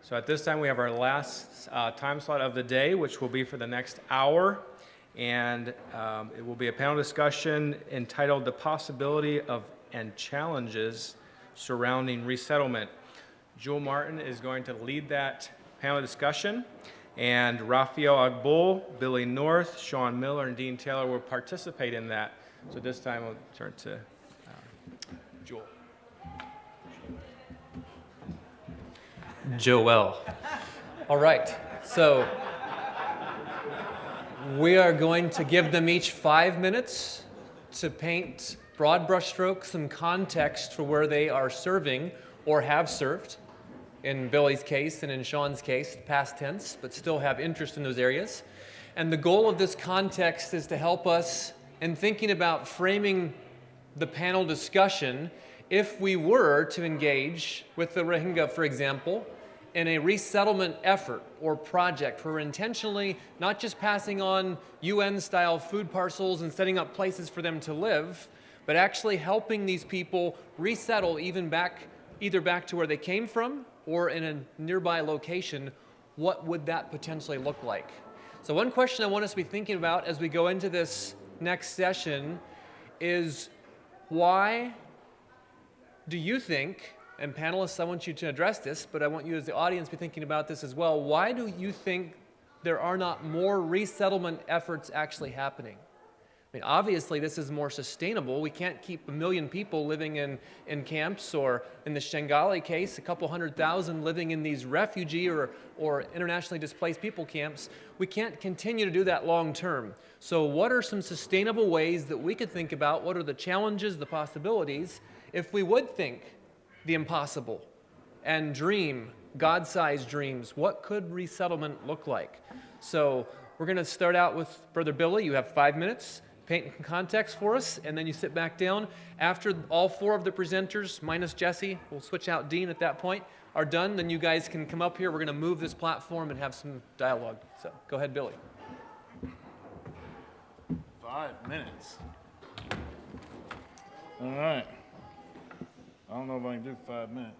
So at this time, we have our last time slot of the day, which will be for the next hour. And it will be a panel discussion entitled The Possibility of and Challenges Surrounding Resettlement. Jewel Martin is going to lead that panel discussion, and Raphael Agbul, Billy North, Sean Miller, and Dean Taylor will participate in that. So this time I'll turn to Jewel. Joel. All right, so we are going to give them each 5 minutes to paint broad brushstrokes and context for where they are serving or have served. In Billy's case and in Sean's case, past tense, but still have interest in those areas. And the goal of this context is to help us in thinking about framing the panel discussion if we were to engage with the Rohingya, for example, in a resettlement effort or project where we're intentionally not just passing on UN-style food parcels and setting up places for them to live, but actually helping these people resettle either back to where they came from or in a nearby location. What would that potentially look like? So one question I want us to be thinking about as we go into this next session is, why do you think, and panelists, I want you to address this, but I want you as the audience to be thinking about this as well, why do you think there are not more resettlement efforts actually happening? I mean, obviously, this is more sustainable. We can't keep 1 million people living in camps, or in the Shangali case, a couple 100,000 living in these refugee or internationally displaced people camps. We can't continue to do that long term. So what are some sustainable ways that we could think about? What are the challenges, the possibilities, if we would think the impossible and dream God-sized dreams? What could resettlement look like? So we're going to start out with Brother Billy. You have 5 minutes. Paint context for us, and then you sit back down. After all 4 of the presenters, minus Jesse, we'll switch out Dean at that point, are done, then you guys can come up here. We're going to move this platform and have some dialogue. So go ahead, Billy. 5 minutes. All right. I don't know if I can do 5 minutes.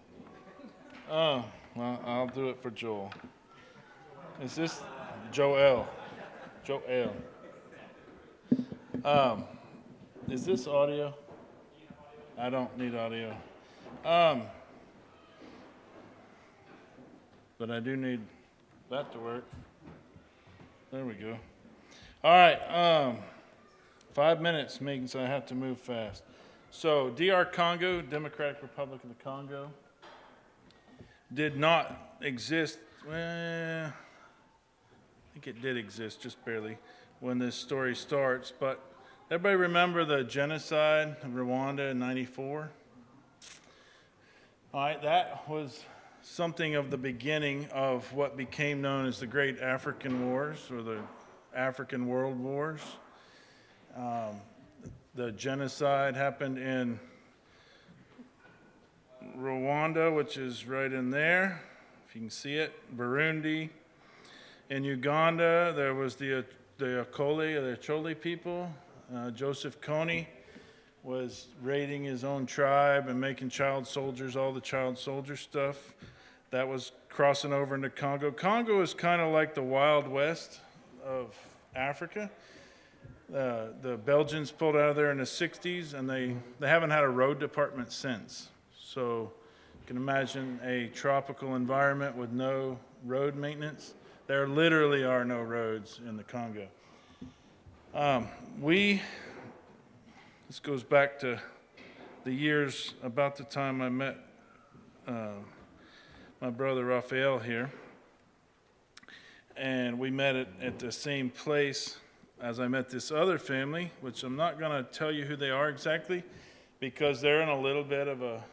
Oh, well, I'll do it for Joel. Is this Joel? Joel. Is this audio? I don't need audio. But I do need that to work. There we go. All right. 5 minutes means I have to move fast. So, DR Congo, Democratic Republic of the Congo, did not exist. Well, I think it did exist, just barely, when this story starts. But everybody remember the genocide of Rwanda in '94? All right, that was something of the beginning of what became known as the Great African Wars, or the African World Wars. The genocide happened in Rwanda, which is right in there, if you can see it, Burundi. In Uganda, there was the Acholi people. Joseph Kony was raiding his own tribe and making child soldiers, all the child soldier stuff. That was crossing over into Congo. Congo is kind of like the Wild West of Africa. The Belgians pulled out of there in the 60s, and they haven't had a road department since. So you can imagine a tropical environment with no road maintenance. There literally are no roads in the Congo. This goes back to the years, about the time I met my brother Raphael here. And we met at the same place as I met this other family, which I'm not going to tell you who they are exactly, because they're in a little bit of a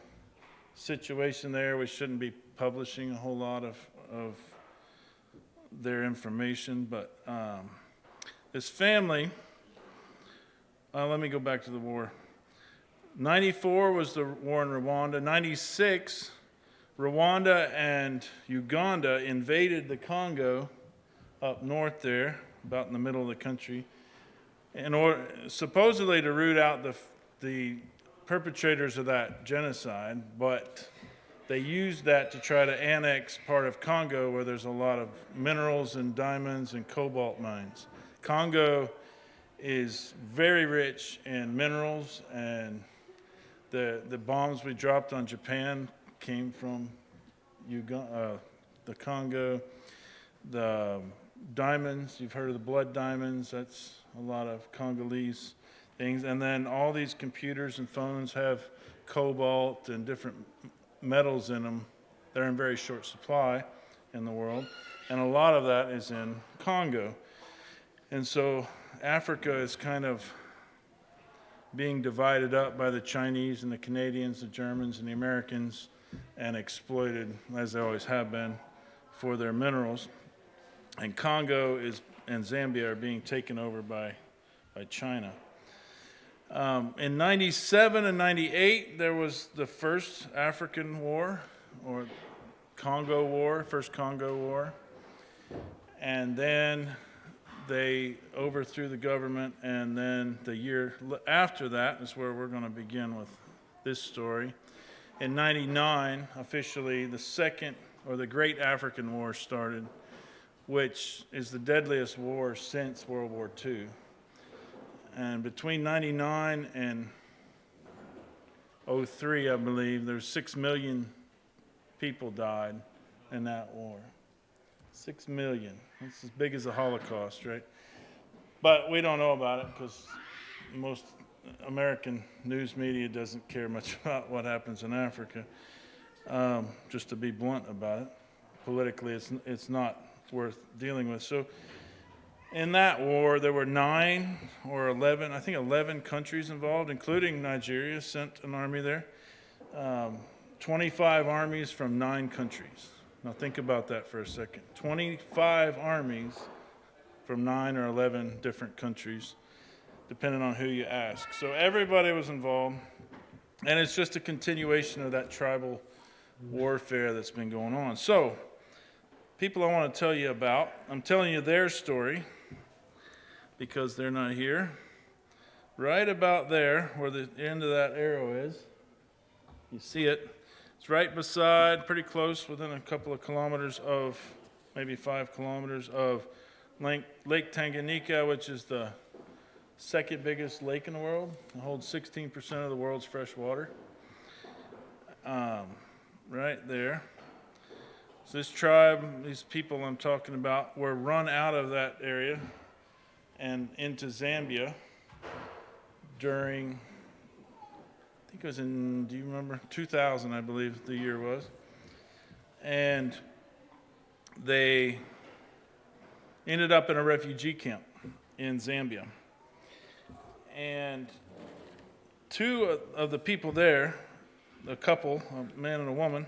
situation there. We shouldn't be publishing a whole lot of their information, but this family, let me go back to the war. 94 was the war in Rwanda. 96, Rwanda and Uganda invaded the Congo up north there, about in the middle of the country, in order supposedly to root out the perpetrators of that genocide. But they used that to try to annex part of Congo where there's a lot of minerals and diamonds and cobalt mines. Congo is very rich in minerals, and the bombs we dropped on Japan came from the Congo. The diamonds, you've heard of the blood diamonds, that's a lot of Congolese things. And then all these computers and phones have cobalt and different metals in them. They're in very short supply in the world. And a lot of that is in Congo. And so Africa is kind of being divided up by the Chinese and the Canadians, the Germans and the Americans, and exploited, as they always have been, for their minerals. And Congo and Zambia are being taken over by China. In 97 and 98, there was the first African war, or Congo War, first Congo War. And then they overthrew the government, and then the year after that is where we're going to begin with this story. In 99, officially, the second, or the Great African War started, which is the deadliest war since World War II. And between 99 and 03, I believe, there's 6 million people died in that war. 6 million. That's as big as the Holocaust, right? But we don't know about it because most American news media doesn't care much about what happens in Africa. Just to be blunt about it, politically, it's not worth dealing with. So in that war, there were 9 or 11, I think 11 countries involved, including Nigeria sent an army there. 25 armies from 9 countries. Now think about that for a second. 25 armies from 9 or 11 different countries, depending on who you ask. So everybody was involved, and it's just a continuation of that tribal warfare that's been going on. So people I want to tell you about, I'm telling you their story because they're not here. Right about there, where the end of that arrow is, you see it. It's right beside, pretty close, within a couple of kilometers of, maybe 5 kilometers of Lake Tanganyika, which is the second biggest lake in the world. It holds 16% of the world's fresh water. Right there. So this tribe, these people I'm talking about, were run out of that area and into Zambia during, I think it was in, do you remember? 2000, I believe the year was. And they ended up in a refugee camp in Zambia. And 2 of the people there, a couple, a man and a woman.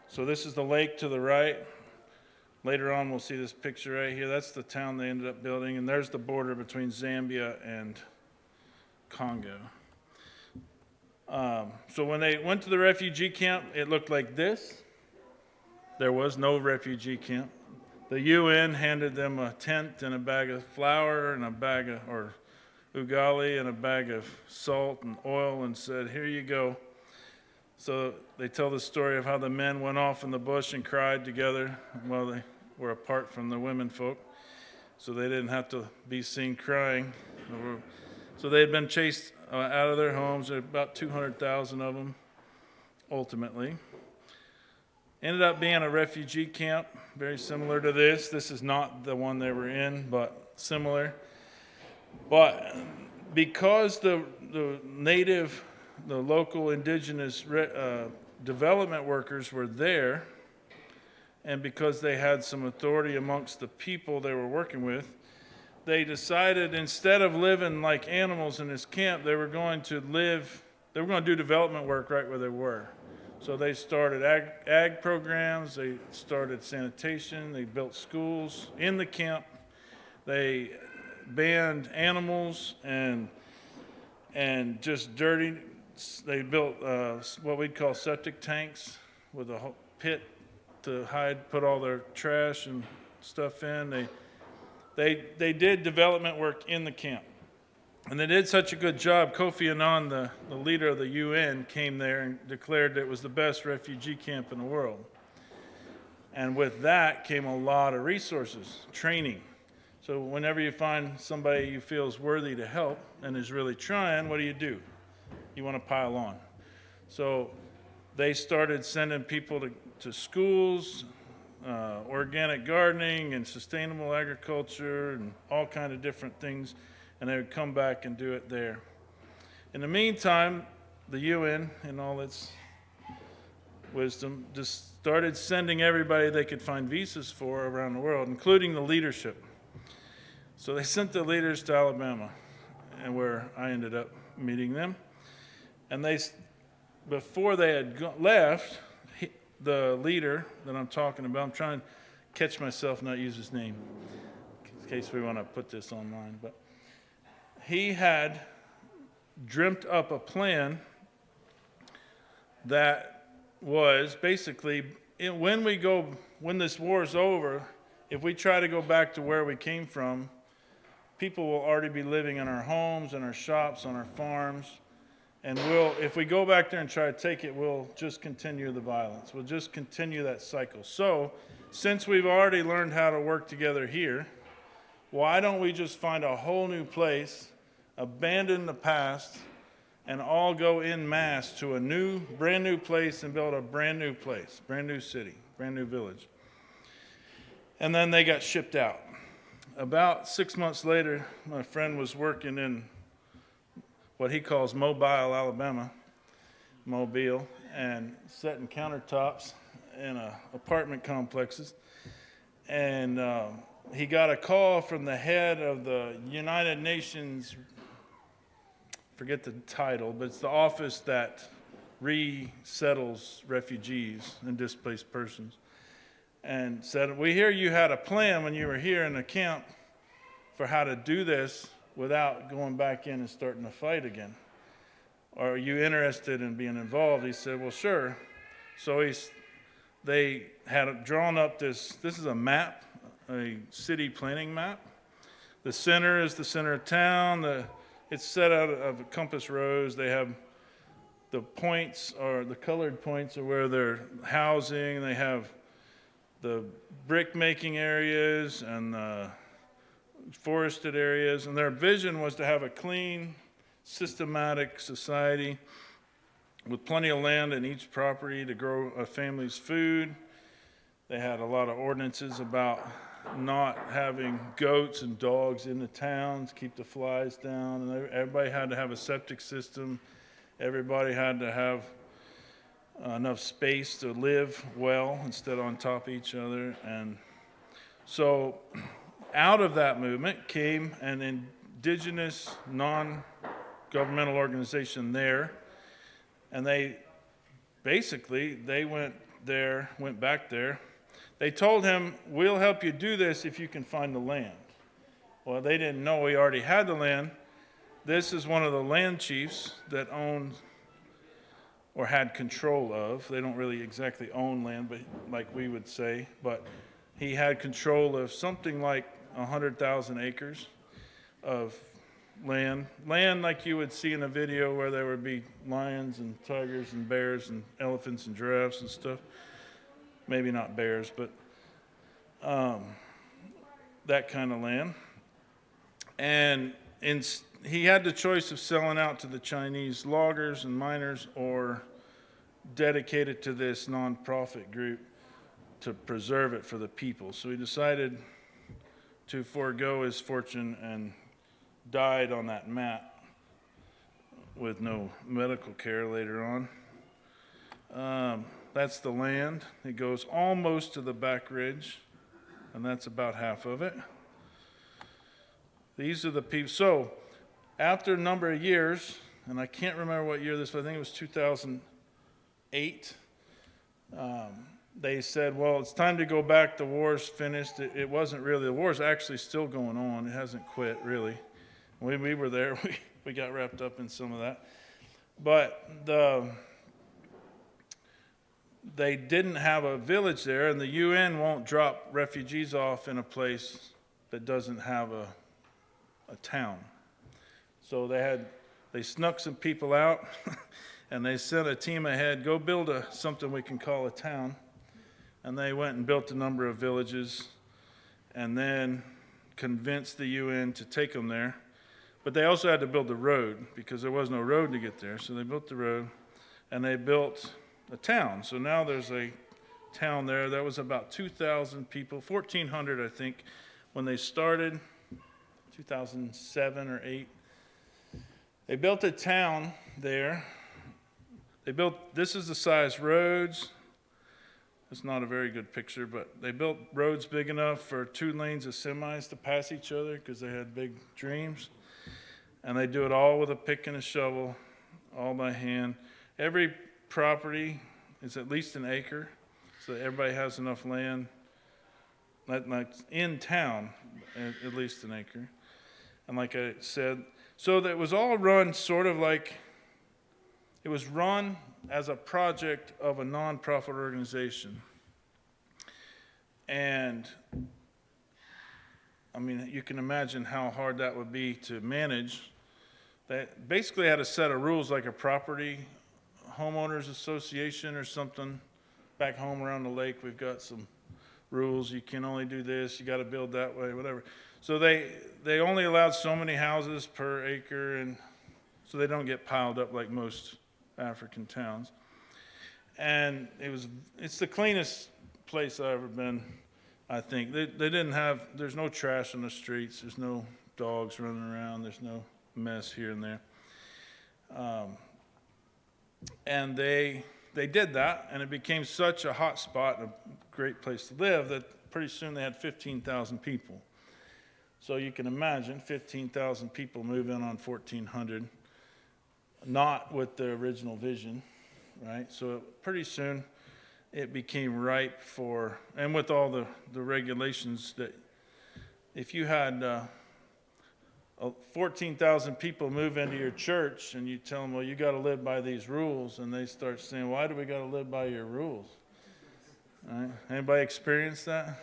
So this is the lake to the right. Later on, we'll see this picture right here. That's the town they ended up building, and there's the border between Zambia and Congo. So when they went to the refugee camp, it looked like this. There was no refugee camp. The UN handed them a tent and a bag of flour and a bag of, or ugali and a bag of salt and oil and said, here you go. So they tell the story of how the men went off in the bush and cried together while they were apart from the women folk. So they didn't have to be seen crying. So they had been chased out of their homes, about 200,000 of them, ultimately. Ended up being a refugee camp, very similar to this. This is not the one they were in, but similar. But because the local indigenous development workers were there, and because they had some authority amongst the people they were working with, they decided instead of living like animals in this camp, they were going to do development work right where they were. So they started ag programs, they started sanitation, they built schools in the camp, they banned animals and just dirty. They built what we'd call septic tanks with a pit to put all their trash and stuff in. They did development work in the camp. And they did such a good job. Kofi Annan, the leader of the UN, came there and declared that it was the best refugee camp in the world. And with that came a lot of resources, training. So whenever you find somebody you feel is worthy to help and is really trying, what do? You want to pile on. So they started sending people to schools, organic gardening and sustainable agriculture and all kind of different things, and they would come back and do it there. In the meantime, the UN, in all its wisdom, just started sending everybody they could find visas for around the world, including the leadership. So they sent the leaders to Alabama, and where I ended up meeting them. And before they had left, the leader that I'm talking about, I'm trying to catch myself not use his name in case we want to put this online, but he had dreamt up a plan that was basically, when this war is over, if we try to go back to where we came from, people will already be living in our homes, in our shops, on our farms, and if we go back there and try to take it, we'll just continue the violence. We'll just continue that cycle. So, since we've already learned how to work together here, why don't we just find a whole new place, abandon the past, and all go en masse to a brand new place and build a brand new place, brand new city, brand new village. And then they got shipped out. About 6 months later, my friend was working in what he calls Mobile, Alabama, Mobile, and setting countertops in apartment complexes. And he got a call from the head of the United Nations, forget the title, but it's the office that resettles refugees and displaced persons, and said, "We hear you had a plan when you were here in the camp for how to do this without going back in and starting a fight again. Are you interested in being involved?" He said, "Well, sure." So they had drawn up this is a map, a city planning map. The center is the center of town. It's set out of compass rose. They have the points, or the colored points, are where they're housing. They have the brick making areas and the forested areas, and their vision was to have a clean, systematic society with plenty of land in each property to grow a family's food. They had a lot of ordinances about not having goats and dogs in the towns, keep the flies down, and everybody had to have a septic system. Everybody had to have enough space to live well instead of on top of each other. And so out of that movement came an indigenous, non-governmental organization there, and they went back there. They told him, "We'll help you do this if you can find the land." Well, they didn't know he already had the land. This is one of the land chiefs that owned or had control of. They don't really exactly own land, but like we would say, but he had control of something like 100,000 acres of land like you would see in a video where there would be lions and tigers and bears and elephants and giraffes and stuff. Maybe not bears, but that kind of land. And he had the choice of selling out to the Chinese loggers and miners or dedicate it to this nonprofit group to preserve it for the people. So he decided to forego his fortune and died on that mat with no medical care later on. That's the land. It goes almost to the back ridge, and that's about half of it. These are the people. So after a number of years, and I can't remember what year this was, I think it was 2008, they said, well, it's time to go back. The war's finished. It wasn't really. The war's actually still going on. It hasn't quit, really. When we were there, we got wrapped up in some of that. But they didn't have a village there, and the UN won't drop refugees off in a place that doesn't have a town. So they snuck some people out, and they sent a team ahead, go build something we can call a town. And they went and built a number of villages, and then convinced the UN to take them there. But they also had to build the road, because there was no road to get there. So they built the road, and they built a town. So now there's a town there. That was about 2,000 people, 1,400, I think, when they started, 2007 or 8. They built a town there. This is the size roads. It's not a very good picture, but they built roads big enough for 2 lanes of semis to pass each other because they had big dreams. And they do it all with a pick and a shovel, all by hand. Every property is at least an acre, so that everybody has enough land, like in town, at least an acre. And like I said, so that it was all run sort of like, it was run as a project of a nonprofit organization. And I mean, you can imagine how hard that would be to manage. They basically had a set of rules like a property homeowners association or something. Back home around the lake, we've got some rules. You can only do this, you got to build that way, whatever. So they only allowed so many houses per acre, and so they don't get piled up like most African towns. And it's the cleanest place I've ever been, I think. They didn't have, there's no trash on the streets, there's no dogs running around, there's no mess here and there. And they did that, and it became such a hot spot and a great place to live that pretty soon they had 15,000 people. So you can imagine 15,000 people move in on 1,400, not with the original vision, right? So pretty soon it became ripe for, and with all the regulations that if you had 14,000 people move into your church and you tell them, well, you got to live by these rules, and they start saying, why do we got to live by your rules? All right. Anybody experience that?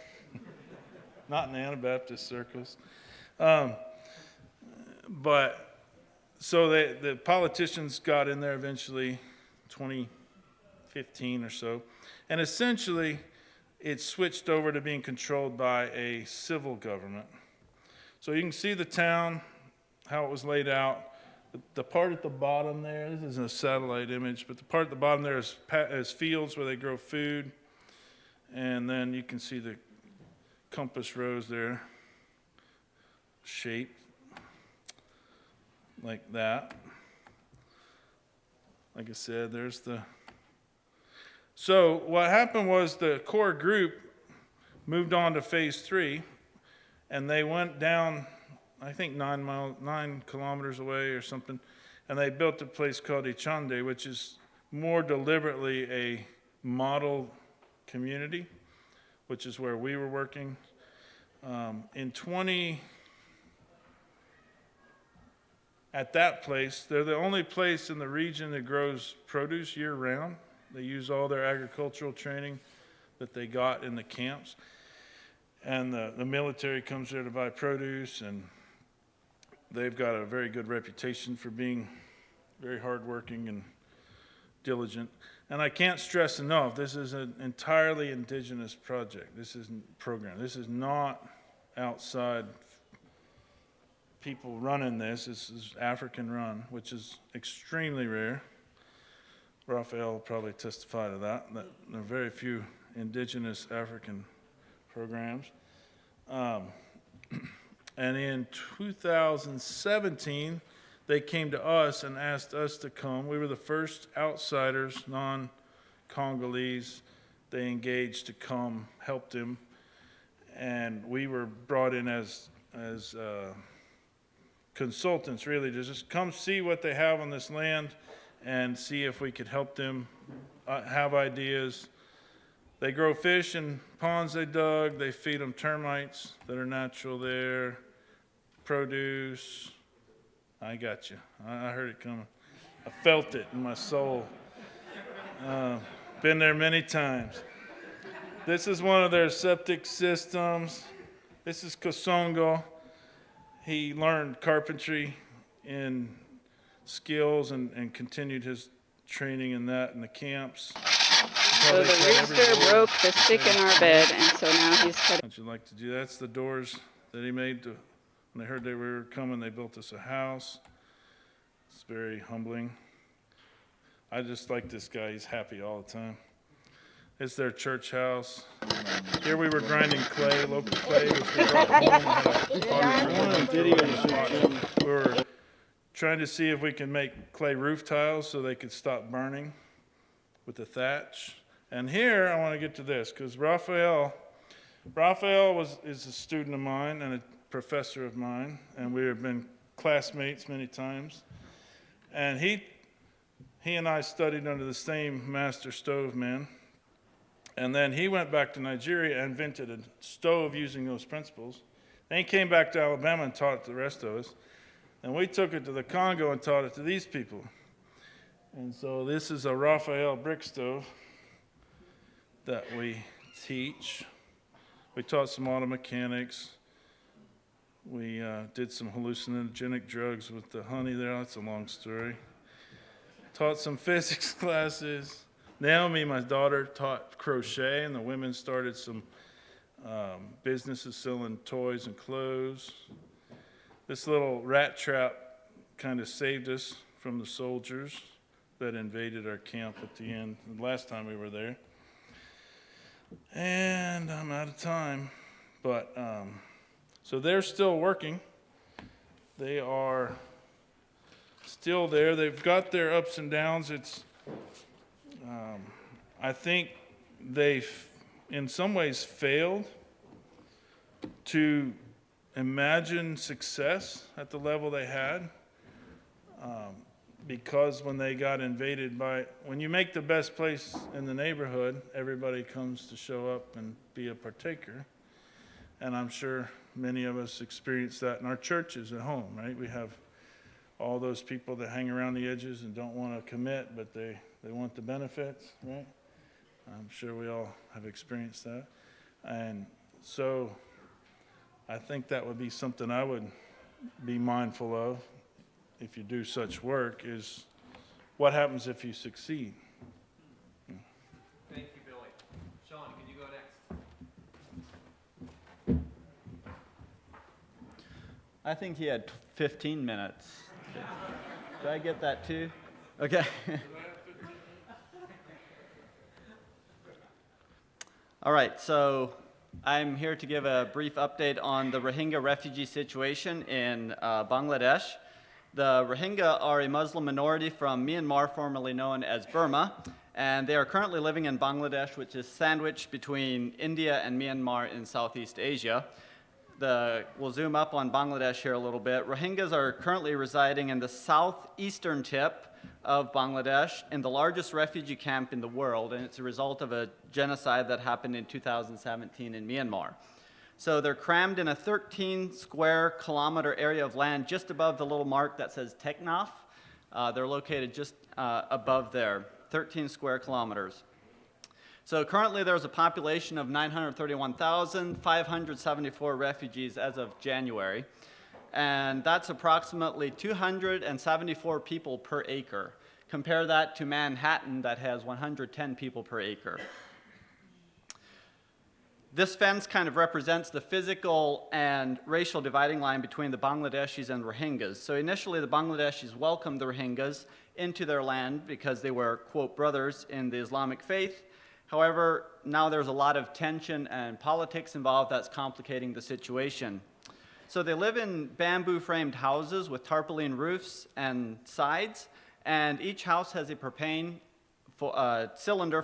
Not in Anabaptist circles. But so the politicians got in there eventually, 2015 or so, and essentially it switched over to being controlled by a civil government. So you can see the town, how it was laid out. The part at the bottom there, this isn't a satellite image, but the part at the bottom there is fields where they grow food. And then you can see the compass rose there, shaped like that. Like I said, there's the... So what happened was the core group moved on to phase 3, and they went down, I think 9 kilometers away or something, and they built a place called Ichande, which is more deliberately a model community, which is where we were working. At that place, they're the only place in the region that grows produce year-round. They use all their agricultural training that they got in the camps. And the military comes there to buy produce, and they've got a very good reputation for being very hardworking and diligent. And I can't stress enough, this is an entirely indigenous project. This is program. This is not outside people running this. This is African run, which is extremely rare. Raphael will probably testify to that there are very few indigenous African programs. And in 2017, they came to us and asked us to come. We were the first outsiders, non-Congolese, they engaged to come, help them. And we were brought in as consultants, really, to just come see what they have on this land and see if we could help them have ideas. They grow fish in ponds they dug. They feed them termites that are natural there, produce. I got you. I heard it coming. I felt it in my soul. Been there many times. This is one of their septic systems. This is Kosongo. He learned carpentry in skills and continued his training in that in the camps. So the rooster broke the stick in our bed, and so now he's cutting. How'd you like to do that? That's the doors that he made to, when they heard they were coming, they built us a house. It's very humbling. I just like this guy. He's happy all the time. It's their church house. Here we were grinding clay, local clay, which we brought home. We were trying to see if we can make clay roof tiles so they could stop burning with the thatch. And here, I want to get to this, because Raphael is a student of mine and a professor of mine, and we have been classmates many times. And he and I studied under the same master stove man. And then he went back to Nigeria and invented a stove using those principles. Then he came back to Alabama and taught it to the rest of us. And we took it to the Congo and taught it to these people. And so this is a Raphael brick stove that we teach. We taught some auto mechanics. We did some hallucinogenic drugs with the honey there. That's a long story. Taught some physics classes. Naomi, my daughter, taught crochet, and the women started some businesses selling toys and clothes. This little rat trap kind of saved us from the soldiers that invaded our camp at the end, the last time we were there. And I'm out of time, but so they're still working. They are still there. They've got their ups and downs. I think they've, in some ways, failed to imagine success at the level they had, because when they got invaded when you make the best place in the neighborhood, everybody comes to show up and be a partaker. And I'm sure many of us experience that in our churches at home, right? We have all those people that hang around the edges and don't want to commit, but they want the benefits, right? I'm sure we all have experienced that. And so I think that would be something I would be mindful of if you do such work, is what happens if you succeed? Thank you, Billy. Sean, can you go next? I think he had 15 minutes. Did I get that too? Okay. All right, so I'm here to give a brief update on the Rohingya refugee situation in Bangladesh. The Rohingya are a Muslim minority from Myanmar, formerly known as Burma, and they are currently living in Bangladesh, which is sandwiched between India and Myanmar in Southeast Asia. We'll zoom up on Bangladesh here a little bit. Rohingyas are currently residing in the southeastern tip of Bangladesh in the largest refugee camp in the world, and it's a result of a genocide that happened in 2017 in Myanmar. So they're crammed in a 13 square kilometer area of land just above the little mark that says Teknaf. They're located just above there, 13 square kilometers. So currently there's a population of 931,574 refugees as of January, and that's approximately 274 people per acre. Compare that to Manhattan that has 110 people per acre. This fence kind of represents the physical and racial dividing line between the Bangladeshis and Rohingyas. So initially the Bangladeshis welcomed the Rohingyas into their land because they were, quote, brothers in the Islamic faith. However, now there's a lot of tension and politics involved that's complicating the situation. So they live in bamboo-framed houses with tarpaulin roofs and sides, and each house has a propane cylinder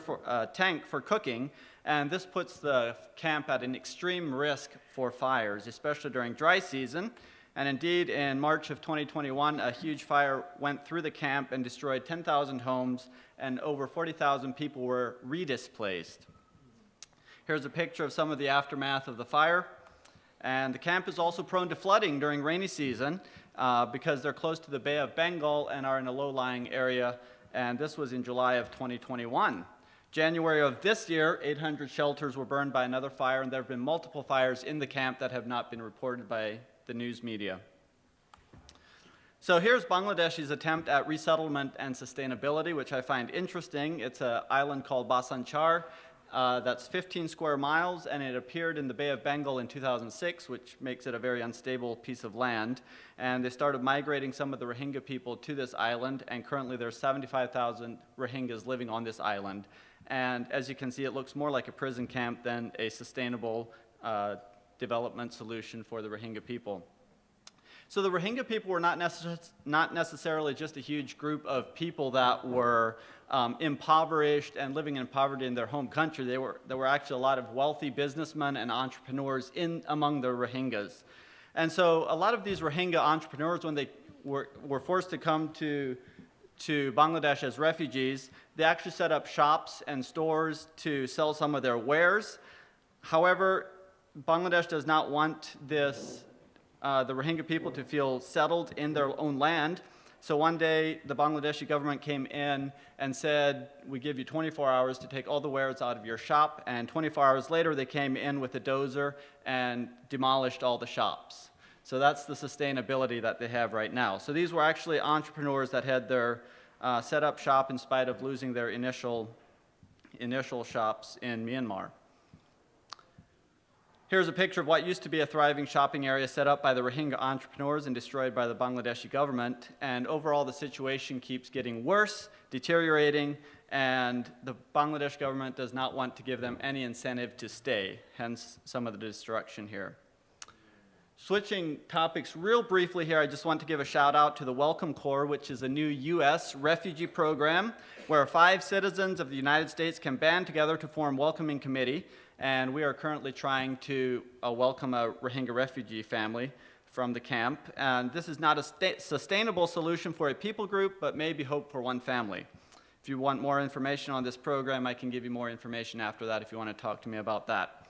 tank for cooking, and this puts the camp at an extreme risk for fires, especially during dry season. And indeed, in March of 2021, a huge fire went through the camp and destroyed 10,000 homes, and over 40,000 people were redisplaced. Here's a picture of some of the aftermath of the fire. And the camp is also prone to flooding during rainy season because they're close to the Bay of Bengal and are in a low-lying area, and this was in July of 2021. January of this year, 800 shelters were burned by another fire, and there have been multiple fires in the camp that have not been reported by the news media. So here's Bangladesh's attempt at resettlement and sustainability, which I find interesting. It's an island called Basanchar that's 15 square miles, and it appeared in the Bay of Bengal in 2006, which makes it a very unstable piece of land. And they started migrating some of the Rohingya people to this island, and currently there's 75,000 Rohingyas living on this island. And as you can see, it looks more like a prison camp than a sustainable development solution for the Rohingya people. So the Rohingya people were not necessarily just a huge group of people that were impoverished and living in poverty in their home country. There were actually a lot of wealthy businessmen and entrepreneurs among the Rohingyas. And so a lot of these Rohingya entrepreneurs, when they were forced to come to Bangladesh as refugees, they actually set up shops and stores to sell some of their wares. However, Bangladesh does not want the Rohingya people to feel settled in their own land. So one day, the Bangladeshi government came in and said, we give you 24 hours to take all the wares out of your shop, and 24 hours later, they came in with a dozer and demolished all the shops. So that's the sustainability that they have right now. So these were actually entrepreneurs that had their set up shop in spite of losing their initial shops in Myanmar. Here's a picture of what used to be a thriving shopping area set up by the Rohingya entrepreneurs and destroyed by the Bangladeshi government. And overall, the situation keeps getting worse, deteriorating, and the Bangladesh government does not want to give them any incentive to stay, hence some of the destruction here. Switching topics real briefly here, I just want to give a shout out to the Welcome Corps, which is a new U.S. refugee program where 5 citizens of the United States can band together to form welcoming committee. And we are currently trying to welcome a Rohingya refugee family from the camp. And this is not a sustainable solution for a people group, but maybe hope for one family. If you want more information on this program, I can give you more information after that if you want to talk to me about that.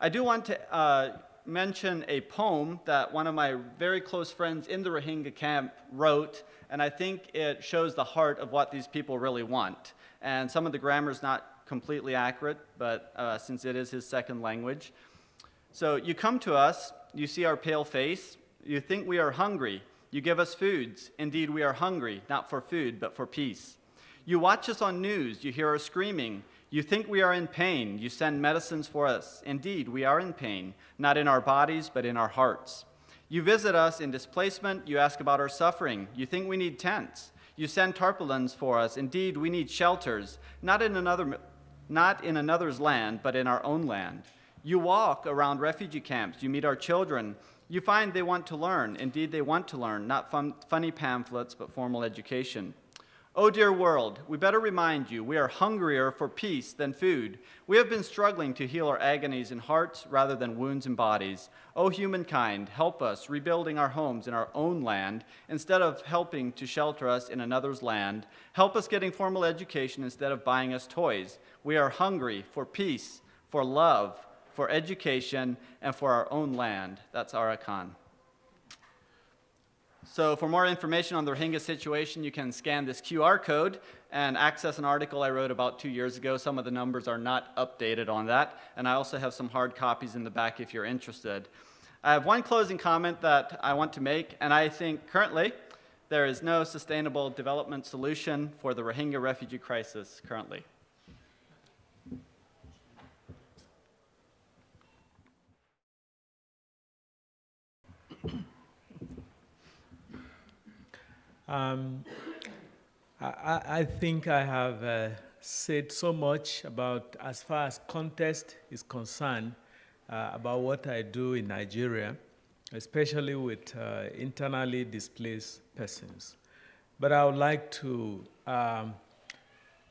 I do want to mention a poem that one of my very close friends in the Rohingya camp wrote, and I think it shows the heart of what these people really want. And some of the grammar is not completely accurate, but since it is his second language. So you come to us, you see our pale face, you think we are hungry, you give us foods. Indeed, we are hungry, not for food, but for peace. You watch us on news, you hear us screaming, you think we are in pain, you send medicines for us. Indeed, we are in pain, not in our bodies, but in our hearts. You visit us in displacement, you ask about our suffering, you think we need tents. You send tarpaulins for us. Indeed, we need shelters, not in another's land, but in our own land. You walk around refugee camps. You meet our children. You find they want to learn. Indeed, they want to learn, not funny pamphlets, but formal education. Oh, dear world, we better remind you, we are hungrier for peace than food. We have been struggling to heal our agonies in hearts rather than wounds in bodies. Oh, humankind, help us rebuilding our homes in our own land instead of helping to shelter us in another's land. Help us getting formal education instead of buying us toys. We are hungry for peace, for love, for education, and for our own land. That's Arakan. So for more information on the Rohingya situation, you can scan this QR code and access an article I wrote about 2 years ago. Some of the numbers are not updated on that, and I also have some hard copies in the back if you're interested. I have one closing comment that I want to make, and I think currently there is no sustainable development solution for the Rohingya refugee crisis currently. I think I have said so much about, as far as context is concerned, about what I do in Nigeria, especially with internally displaced persons. But I would like to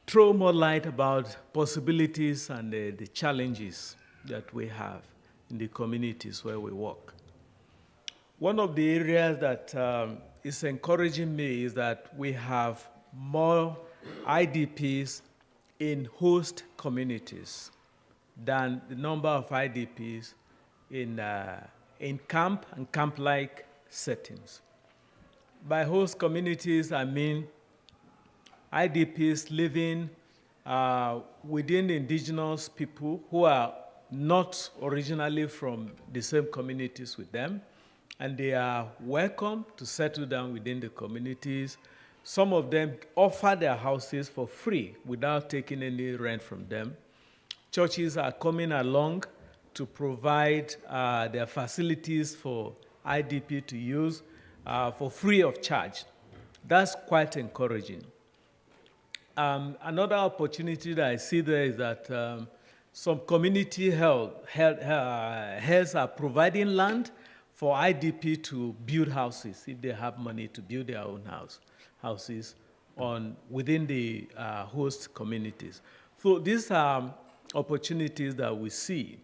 throw more light about possibilities and the challenges that we have in the communities where we work. One of the areas that is encouraging me is that we have more IDPs in host communities than the number of IDPs in camp and camp-like settings. By host communities, I mean IDPs living within indigenous people who are not originally from the same communities with them, and they are welcome to settle down within the communities. Some of them offer their houses for free without taking any rent from them. Churches are coming along to provide their facilities for IDP to use for free of charge. That's quite encouraging. Another opportunity that I see there is that some community health are providing land for IDP to build houses if they have money to build their own houses within the host communities. So these are opportunities that we see.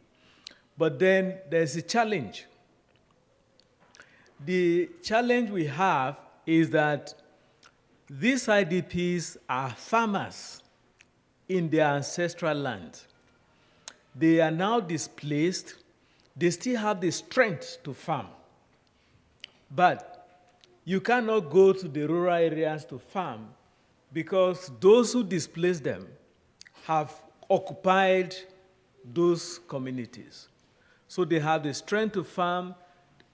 But then there's a challenge. The challenge we have is that these IDPs are farmers in their ancestral land. They are now displaced. They still have the strength to farm. But you cannot go to the rural areas to farm because those who displaced them have occupied those communities. So they have the strength to farm.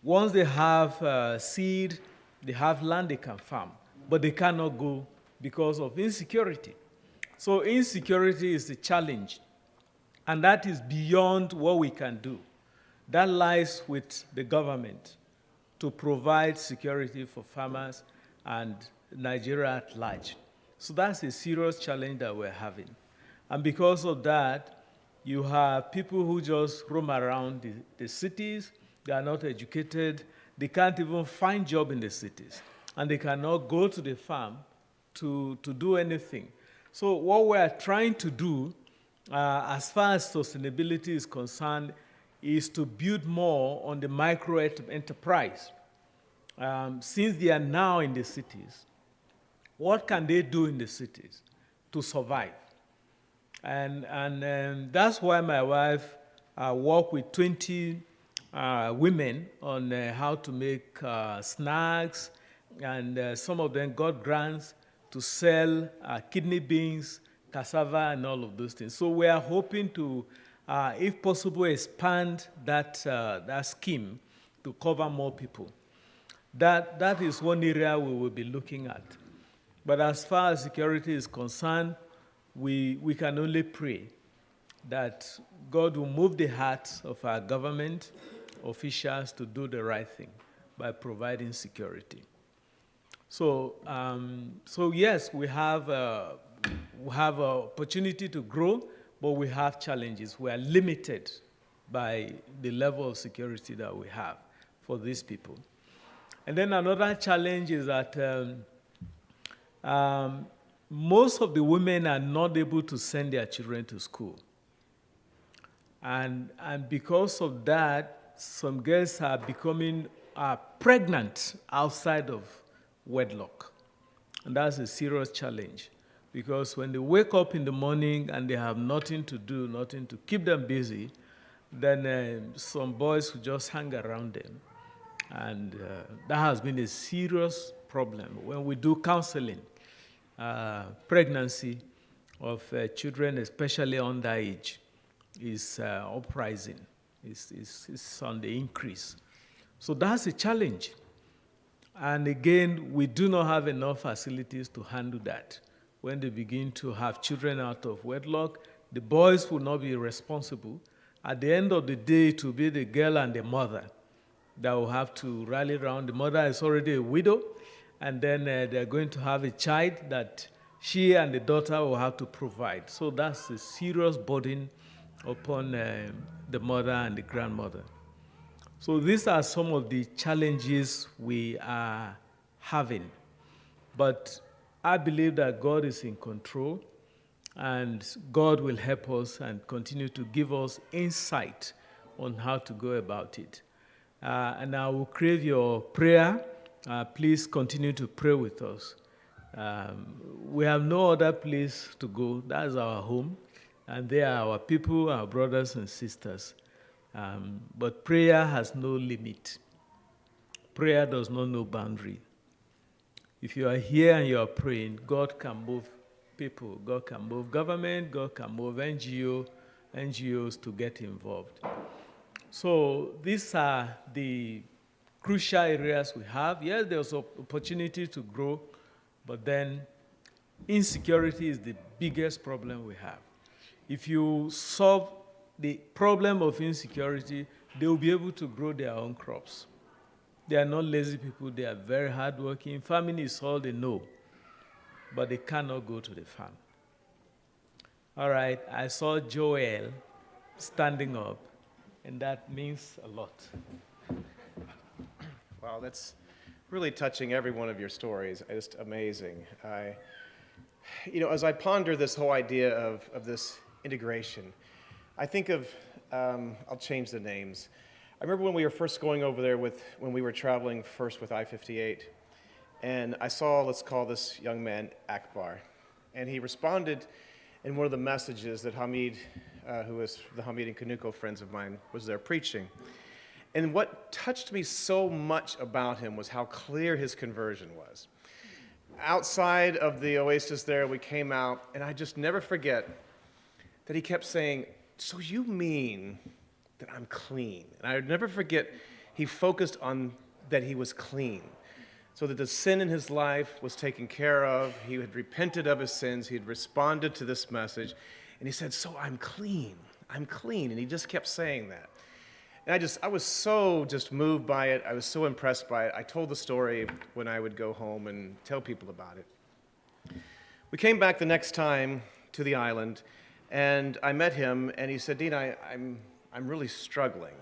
Once they have seed, they have land they can farm, but they cannot go because of insecurity. So insecurity is the challenge, and that is beyond what we can do. That lies with the government to provide security for farmers and Nigeria at large. So that's a serious challenge that we're having. And because of that, you have people who just roam around the cities. They are not educated. They can't even find job in the cities. And they cannot go to the farm to do anything. So what we are trying to do, as far as sustainability is concerned, is to build more on the micro enterprise. Since they are now in the cities, what can they do in the cities to survive? And that's why my wife worked with 20 women on how to make snacks, and some of them got grants to sell kidney beans, cassava, and all of those things. So we are hoping to, if possible, expand that scheme to cover more people. That is one area we will be looking at. But as far as security is concerned, we can only pray that God will move the hearts of our government officials to do the right thing by providing security. So yes, we have an opportunity to grow, but we have challenges. We are limited by the level of security that we have for these people. And then another challenge is that most of the women are not able to send their children to school. And because of that, some girls are becoming pregnant outside of wedlock. And that's a serious challenge, because when they wake up in the morning and they have nothing to do, nothing to keep them busy, then some boys will just hang around them. And that has been a serious problem. When we do counseling, pregnancy of children, especially underage, is uprising. It's on the increase. So that's a challenge. And again, we do not have enough facilities to handle that. When they begin to have children out of wedlock, the boys will not be responsible. At the end of the day, it will be the girl and the mother that will have to rally around. The mother is already a widow, and then they're going to have a child that she and the daughter will have to provide. So that's a serious burden upon the mother and the grandmother. So these are some of the challenges we are having. But I believe that God is in control, and God will help us and continue to give us insight on how to go about it. And I will crave your prayer. Please continue to pray with us. We have no other place to go. That's our home. And they are our people, our brothers and sisters. But prayer has no limit. Prayer does not know boundary. If you are here and you are praying, God can move people. God can move government. God can move NGOs to get involved. So these are the crucial areas we have. Yes, there's opportunity to grow, but then insecurity is the biggest problem we have. If you solve the problem of insecurity, they will be able to grow their own crops. They are not lazy people, they are very hardworking. Farming is all they know, but they cannot go to the farm. All right, I saw Joel standing up, and that means a lot. Wow, that's really touching, every one of your stories. Just amazing. As I ponder this whole idea of this integration, I think of, I'll change the names. I remember when we were first going over there when we were traveling first with I-58, and I saw, let's call this young man Akbar, and he responded in one of the messages that Hamid, who was the Hamid and Kanuko friends of mine, was there preaching. And what touched me so much about him was how clear his conversion was. Outside of the oasis there, we came out, and I just never forget that he kept saying, "So you mean that I'm clean?" And I would never forget, he focused on that he was clean, so that the sin in his life was taken care of. He had repented of his sins. He had responded to this message, and he said, "So I'm clean, and he just kept saying that. And I was so just moved by it. I was so impressed by it. I told the story when I would go home and tell people about it. We came back the next time to the island, and I met him, and he said, "Dean, I'm really struggling."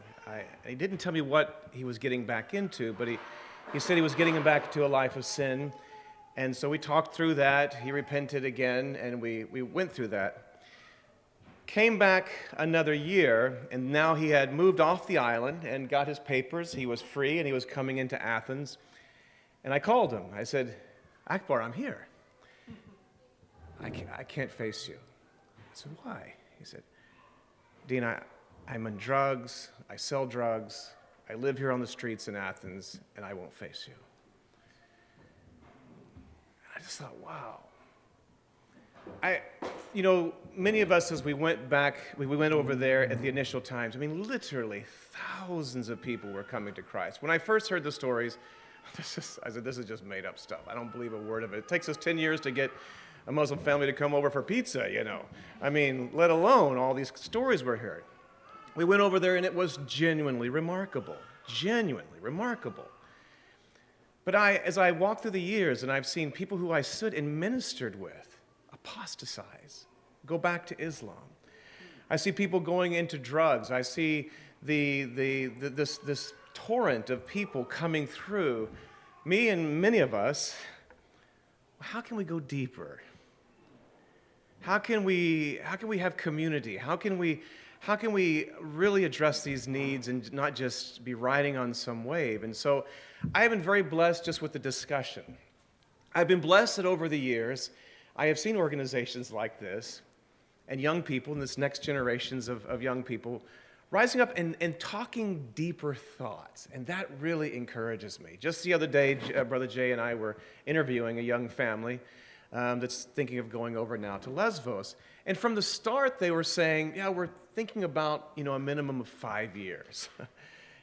He didn't tell me what he was getting back into, but he said he was getting back to a life of sin. And so we talked through that. He repented again, and we went through that. Came back another year, and now he had moved off the island and got his papers. He was free, and he was coming into Athens. And I called him. I said, "Akbar, I'm here. I can't face you." I said, "Why?" He said, "Dean, I'm on drugs. I sell drugs. I live here on the streets in Athens, and I won't face you." I just thought, wow. Many of us, as we went back, we went over there at the initial times, literally thousands of people were coming to Christ. When I first heard the stories, I said, this is just made up stuff. I don't believe a word of it. It takes us 10 years to get a Muslim family to come over for pizza, let alone all these stories we're hearing. We went over there, and it was genuinely remarkable. Genuinely remarkable. But as I walked through the years, and I've seen people who I stood and ministered with apostatize, go back to Islam. I see people going into drugs. I see this torrent of people coming through. Me and many of us, how can we go deeper? How can we have community? How can we really address these needs and not just be riding on some wave? And so I have been very blessed just with the discussion. I've been blessed that over the years, I have seen organizations like this and young people, and this next generations of young people, rising up and talking deeper thoughts. And that really encourages me. Just the other day, Brother Jay and I were interviewing a young family that's thinking of going over now to Lesbos. And from the start, they were saying, yeah, we're thinking about, a minimum of 5 years.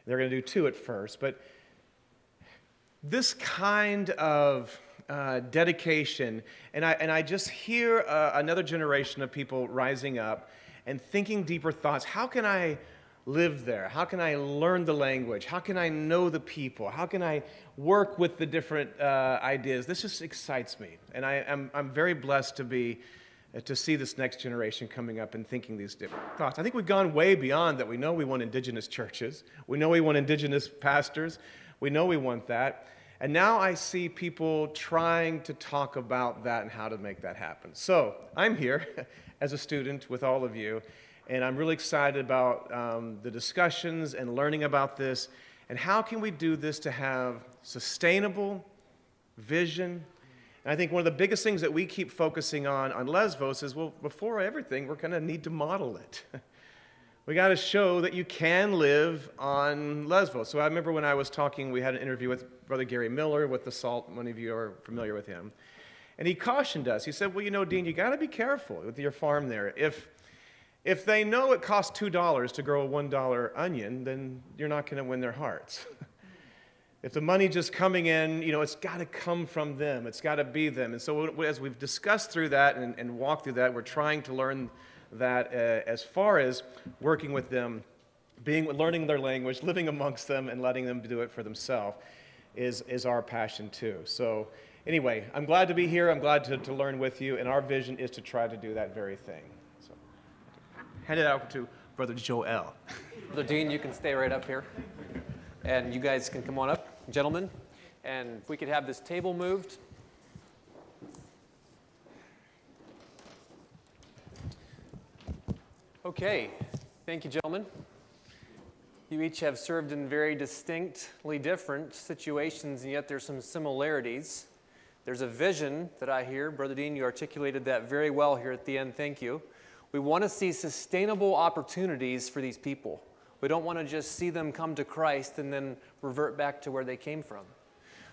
They're going to do 2 at first. But this kind of dedication, and I just hear another generation of people rising up and thinking deeper thoughts. How can I live there? How can I learn the language? How can I know the people? How can I work with the different ideas? This just excites me, and I'm very blessed to see this next generation coming up and thinking these different thoughts. I think we've gone way beyond that. We know we want indigenous churches. We know we want indigenous pastors. We know we want that. And now I see people trying to talk about that and how to make that happen. So I'm here as a student with all of you, and I'm really excited about the discussions and learning about this, and how can we do this to have sustainable vision. And I think one of the biggest things that we keep focusing on Lesbos is, well, before everything, we're going to need to model it. We got to show that you can live on Lesbos. So I remember when I was talking, we had an interview with Brother Gary Miller with the SALT. Many of you are familiar with him. And he cautioned us. He said, well, Dean, you got to be careful with your farm there. If they know it costs $2 to grow a $1 onion, then you're not going to win their hearts. If the money just coming in, it's got to come from them. It's got to be them. And so as we've discussed through that and walked through that, we're trying to learn that as far as working with them, learning their language, living amongst them, and letting them do it for themselves is our passion too. So anyway, I'm glad to be here. I'm glad to learn with you. And our vision is to try to do that very thing. So hand it out to Brother Joel. Brother Dean, you can stay right up here. And you guys can come on up, gentlemen. And if we could have this table moved. Okay, thank you, gentlemen. You each have served in very distinctly different situations, and yet there's some similarities. There's a vision that I hear. Brother Dean, you articulated that very well here at the end. Thank you. We want to see sustainable opportunities for these people. We don't want to just see them come to Christ and then revert back to where they came from.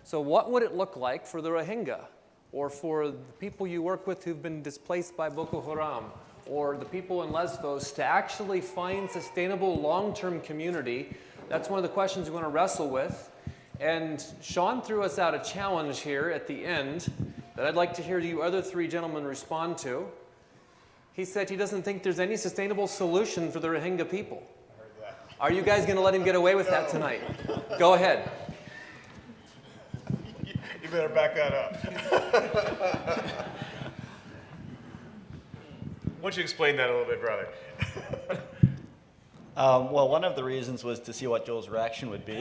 So what would it look like for the Rohingya, or for the people you work with who've been displaced by Boko Haram, or the people in Lesbos, to actually find sustainable long-term community? That's one of the questions we want to wrestle with. And Sean threw us out a challenge here at the end that I'd like to hear you other three gentlemen respond to. He said he doesn't think there's any sustainable solution for the Rohingya people. Are you guys going to let him get away with that tonight? Go ahead. You better back that up. Why don't you explain that a little bit, brother? Well, one of the reasons was to see what Joel's reaction would be.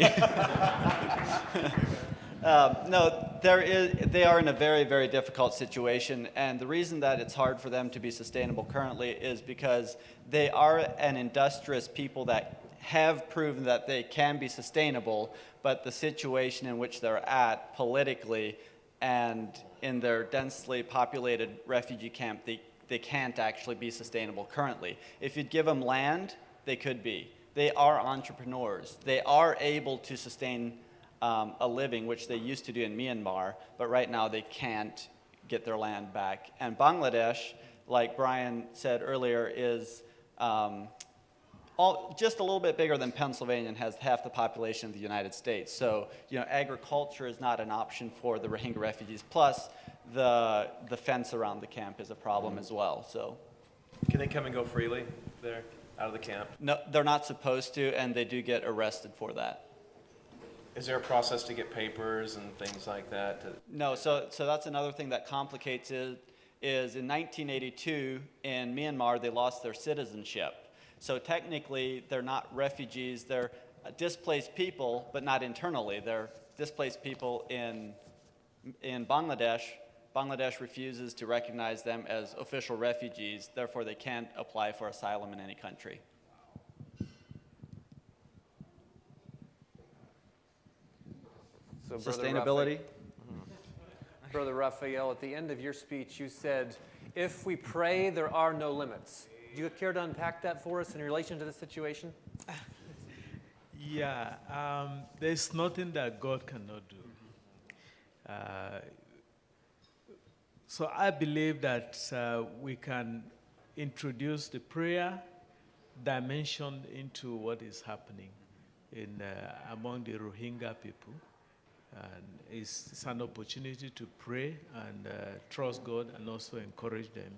No, they are in a very, very difficult situation, and the reason that it's hard for them to be sustainable currently is because they are an industrious people that have proven that they can be sustainable, but the situation in which they're at politically and in their densely populated refugee camp, they can't actually be sustainable currently. If you'd give them land, they could be. They are entrepreneurs. They are able to sustain a living, which they used to do in Myanmar, but right now they can't get their land back. And Bangladesh, like Brian said earlier, is just a little bit bigger than Pennsylvania and has half the population of the United States. So, agriculture is not an option for the Rohingya refugees. Plus, the fence around the camp is a problem as well. So, Can they come and go freely there, out of the camp? no, they're not supposed to, and they do get arrested for that. Is there a process to get papers and things like that? No, so that's another thing that complicates it, is in 1982 in Myanmar, they lost their citizenship. So technically, they're not refugees, they're displaced people, but not internally. They're displaced people in Bangladesh. Bangladesh refuses to recognize them as official refugees, therefore they can't apply for asylum in any country. So Sustainability? Brother Raphael, at the end of your speech, you said, if we pray, there are no limits. Do you care to unpack that for us in relation to this situation? Yeah, there's nothing that God cannot do. So I believe that we can introduce the prayer dimension into what is happening among the Rohingya people. And it's an opportunity to pray and trust God, and also encourage them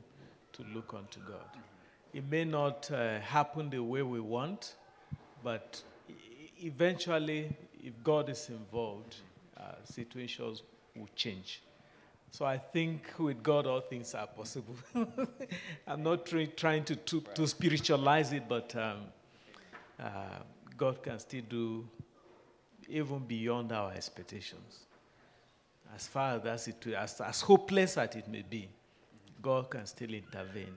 to look unto God. It may not happen the way we want, but eventually, if God is involved, situations will change. So I think with God, all things are possible. I'm not trying to spiritualize it, but God can still do even beyond our expectations. As far as that situation, as hopeless as it may be, God can still intervene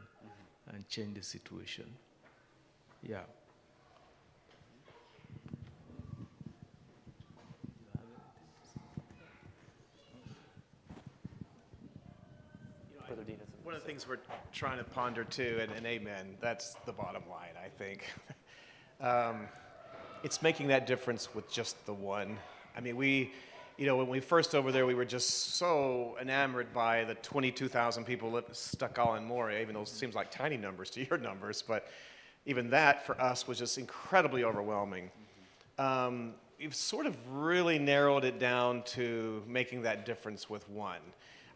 and change the situation. Yeah. One of the things we're trying to ponder too, and amen, that's the bottom line, I think. It's making that difference with just the one. I mean, when we first over there, we were just so enamored by the 22,000 people stuck all in Moria, even though it seems like tiny numbers to your numbers, but even that for us was just incredibly overwhelming. we've sort of really narrowed it down to making that difference with one.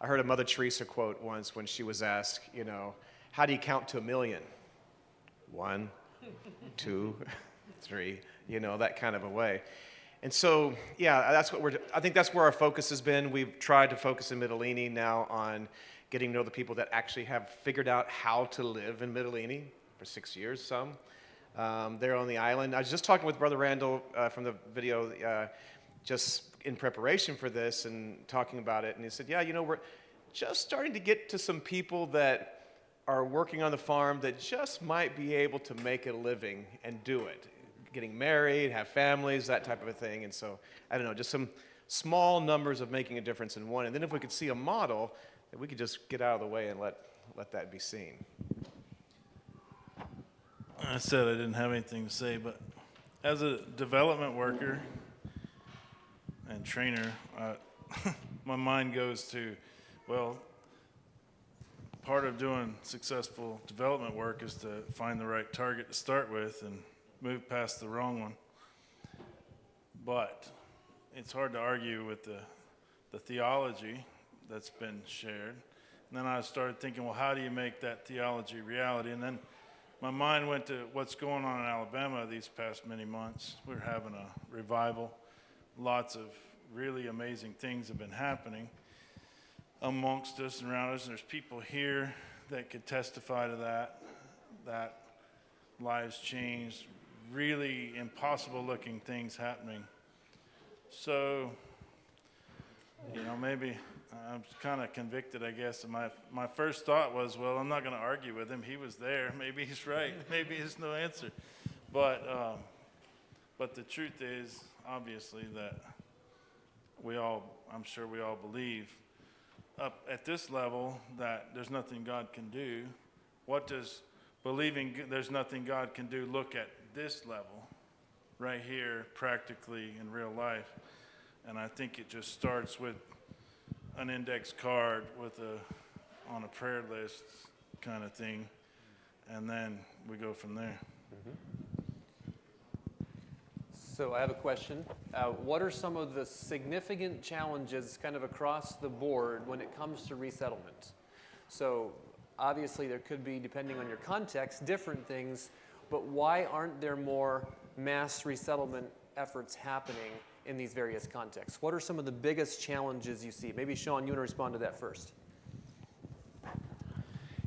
I heard a Mother Teresa quote once when she was asked, how do you count to 1,000,000? 1, 2, 3, that kind of a way. And so, yeah, I think that's where our focus has been. We've tried to focus in Mytilene now on getting to know the people that actually have figured out how to live in Mytilene for 6 years, some. They're on the island. I was just talking with Brother Randall from the video just in preparation for this and talking about it. And he said, yeah, we're just starting to get to some people that are working on the farm that just might be able to make a living and do it. Getting married, have families, that type of a thing. And so, I don't know, just some small numbers of making a difference in one. And then if we could see a model, that we could just get out of the way and let that be seen. I said I didn't have anything to say, but as a development worker and trainer, my mind goes to, well, part of doing successful development work is to find the right target to start with and move past the wrong one. But it's hard to argue with the theology that's been shared. And then I started thinking, well, how do you make that theology reality? And then my mind went to what's going on in Alabama these past many months. We're having a revival. Lots of really amazing things have been happening amongst us and around us. And there's people here that could testify to that lives changed, really impossible looking things happening. So, maybe I'm kind of convicted, I guess. And my first thought was, well, I'm not going to argue with him. He was there. Maybe he's right. Maybe there's no answer. But the truth is, obviously, that I'm sure we all believe up at this level that there's nothing God can do. What does believing there's nothing God can do look at this level right here, practically in real life? And I think it just starts with an index card with on a prayer list kind of thing, and then we go from there. So I have a question. What are some of the significant challenges kind of across the board when it comes to resettlement? So obviously there could be, depending on your context, different things, but why aren't there more mass resettlement efforts happening in these various contexts? What are some of the biggest challenges you see? Maybe Sean, you want to respond to that first.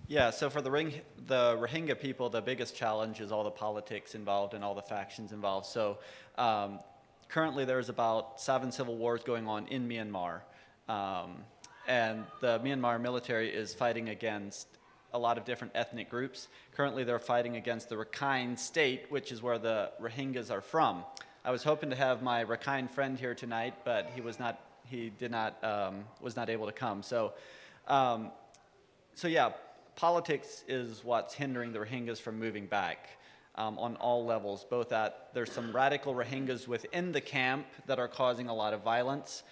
Yeah, so for the Rohingya people, the biggest challenge is all the politics involved and all the factions involved. So currently there's about 7 civil wars going on in Myanmar. And the Myanmar military is fighting against a lot of different ethnic groups. Currently they're fighting against the Rakhine state, which is where the Rohingyas are from. I was hoping to have my Rakhine friend here tonight, but he was not able to come. So yeah, politics is what's hindering the Rohingyas from moving back on all levels, both there's some radical Rohingyas within the camp that are causing a lot of violence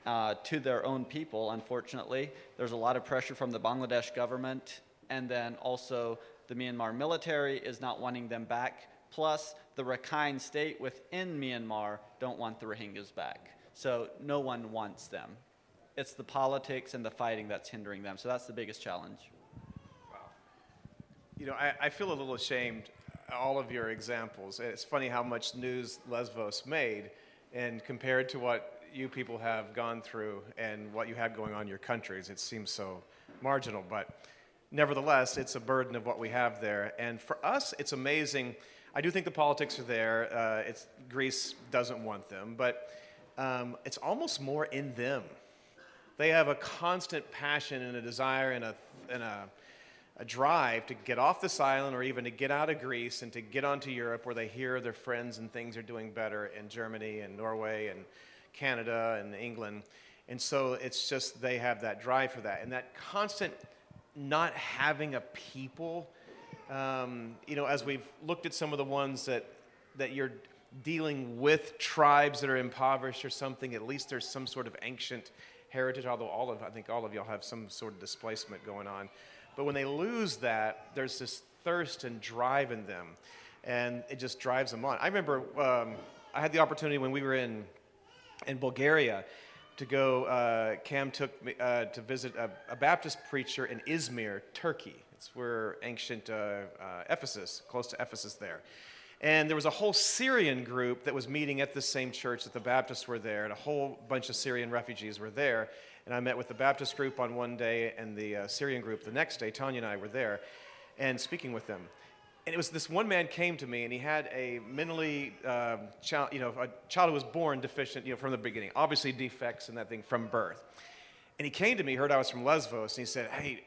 to their own people, unfortunately. There's a lot of pressure from the Bangladesh government, and then also the Myanmar military is not wanting them back, plus the Rakhine state within Myanmar don't want the Rohingyas back. So no one wants them. It's the politics and the fighting that's hindering them, so that's the biggest challenge. I feel a little ashamed, all of your examples. It's funny how much news Lesvos made, and compared to what you people have gone through and what you have going on in your countries, it seems so marginal. But nevertheless, it's a burden of what we have there. And for us, it's amazing. I do think the politics are there. Greece doesn't want them, but it's almost more in them. They have a constant passion and a desire and a drive to get off this island, or even to get out of Greece and to get onto Europe, where they hear their friends and things are doing better in Germany and Norway and Canada and England. And so it's just, they have that drive for that. And that constant not having a people, as we've looked at some of the ones that you're dealing with, tribes that are impoverished or something, at least there's some sort of ancient heritage, although I think all of y'all have some sort of displacement going on. But when they lose that, there's this thirst and drive in them, and it just drives them on. I remember I had the opportunity when we were in Bulgaria to go. Cam took me to visit a Baptist preacher in Izmir, Turkey. It's where ancient Ephesus, close to Ephesus there. And there was a whole Syrian group that was meeting at the same church that the Baptists were there, and a whole bunch of Syrian refugees were there. And I met with the Baptist group on one day and the Syrian group the next day. Tanya and I were there and speaking with them. And it was this one man came to me, and he had a mentally, a child who was born deficient, from the beginning. Obviously defects and that thing from birth. And he came to me, heard I was from Lesbos, and he said, hey,